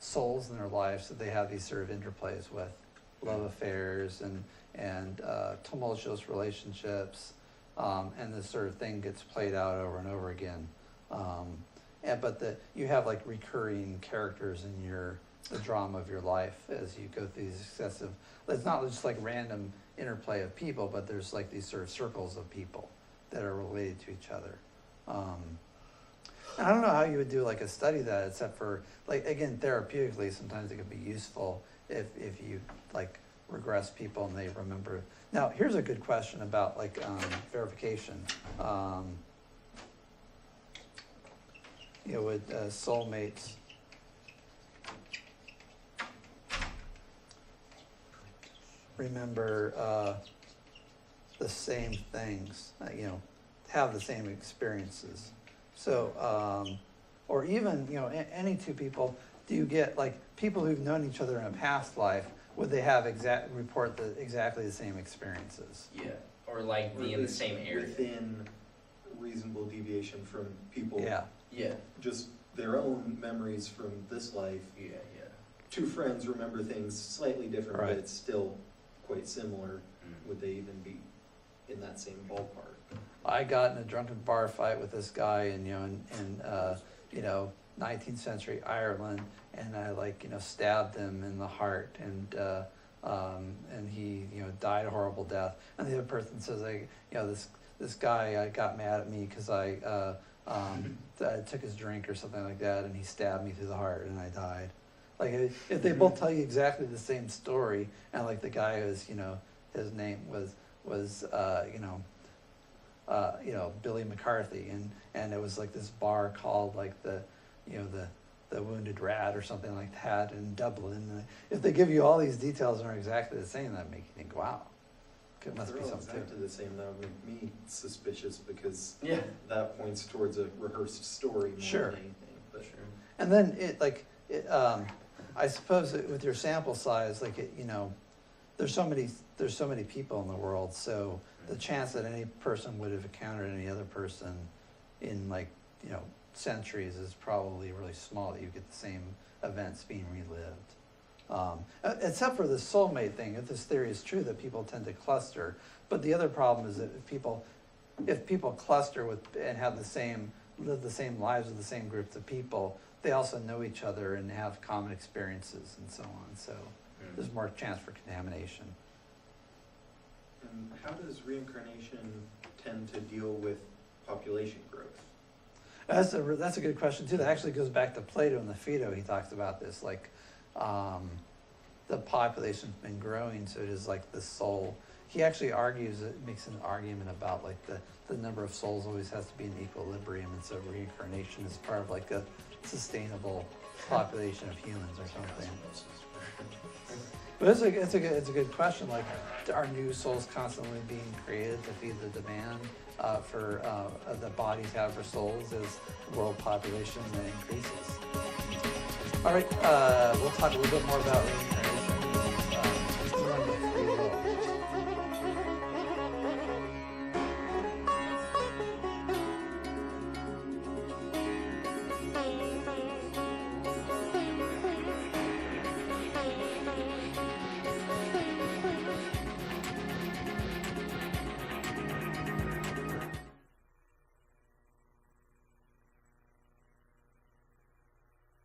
souls in their lives that they have these sort of interplays with. love affairs and tumultuous relationships, and this sort of thing gets played out over and over again. But you have like recurring characters in the drama of your life as you go through these successive. It's not just like random interplay of people, but there's like these sort of circles of people that are related to each other. And I don't know how you would do like a study of that, except for like, again, therapeutically, sometimes it could be useful if you like regress people and they remember. Now, here's a good question about like verification. With soulmates. Remember the same things, have the same experiences. So, or even, any two people, do you get like people who've known each other in a past life, would they have report exactly the same experiences? Yeah, or like be in the same area. Within reasonable deviation from people. Yeah. Yeah. Just their own memories from this life. Yeah. Two friends remember things slightly different, Right. but it's still quite similar. Mm. Would they even be in that same ballpark? I got in a drunken bar fight with this guy in 19th century Ireland, and I stabbed him in the heart, and he died a horrible death. And the other person says this guy got mad at me because I took his drink or something like that, and he stabbed me through the heart, and I died. Like if they both tell you exactly the same story, and like the guy was his name was Billy McCarthy, and it was like this bar called like the Wounded Rat or something like that in Dublin. And if they give you all these details and are exactly the same, that make you think, wow, it must If be they're all something. exactly the same, that would make me suspicious, because Yeah. that points towards a rehearsed story more Sure. than anything. But Sure. And then I suppose with your sample size, there's so many people in the world, so the chance that any person would have encountered any other person in centuries is probably really small, that you get the same events being relived. Except for the soulmate thing, if this theory is true that people tend to cluster. But the other problem is that if people cluster and live the same lives with the same groups of people, they also know each other and have common experiences and so on. So there's more chance for contamination. And how does reincarnation tend to deal with population growth? That's a good question too. That actually goes back to Plato in the Phaedo. He talks about this, the population's been growing, so it is like the soul. He actually makes an argument about the number of souls always has to be in equilibrium, and so reincarnation is part of a sustainable population of humans or something. But it's a good question. Are new souls constantly being created to feed the demand for the bodies have for souls as world population increases? All right, we'll talk a little bit more about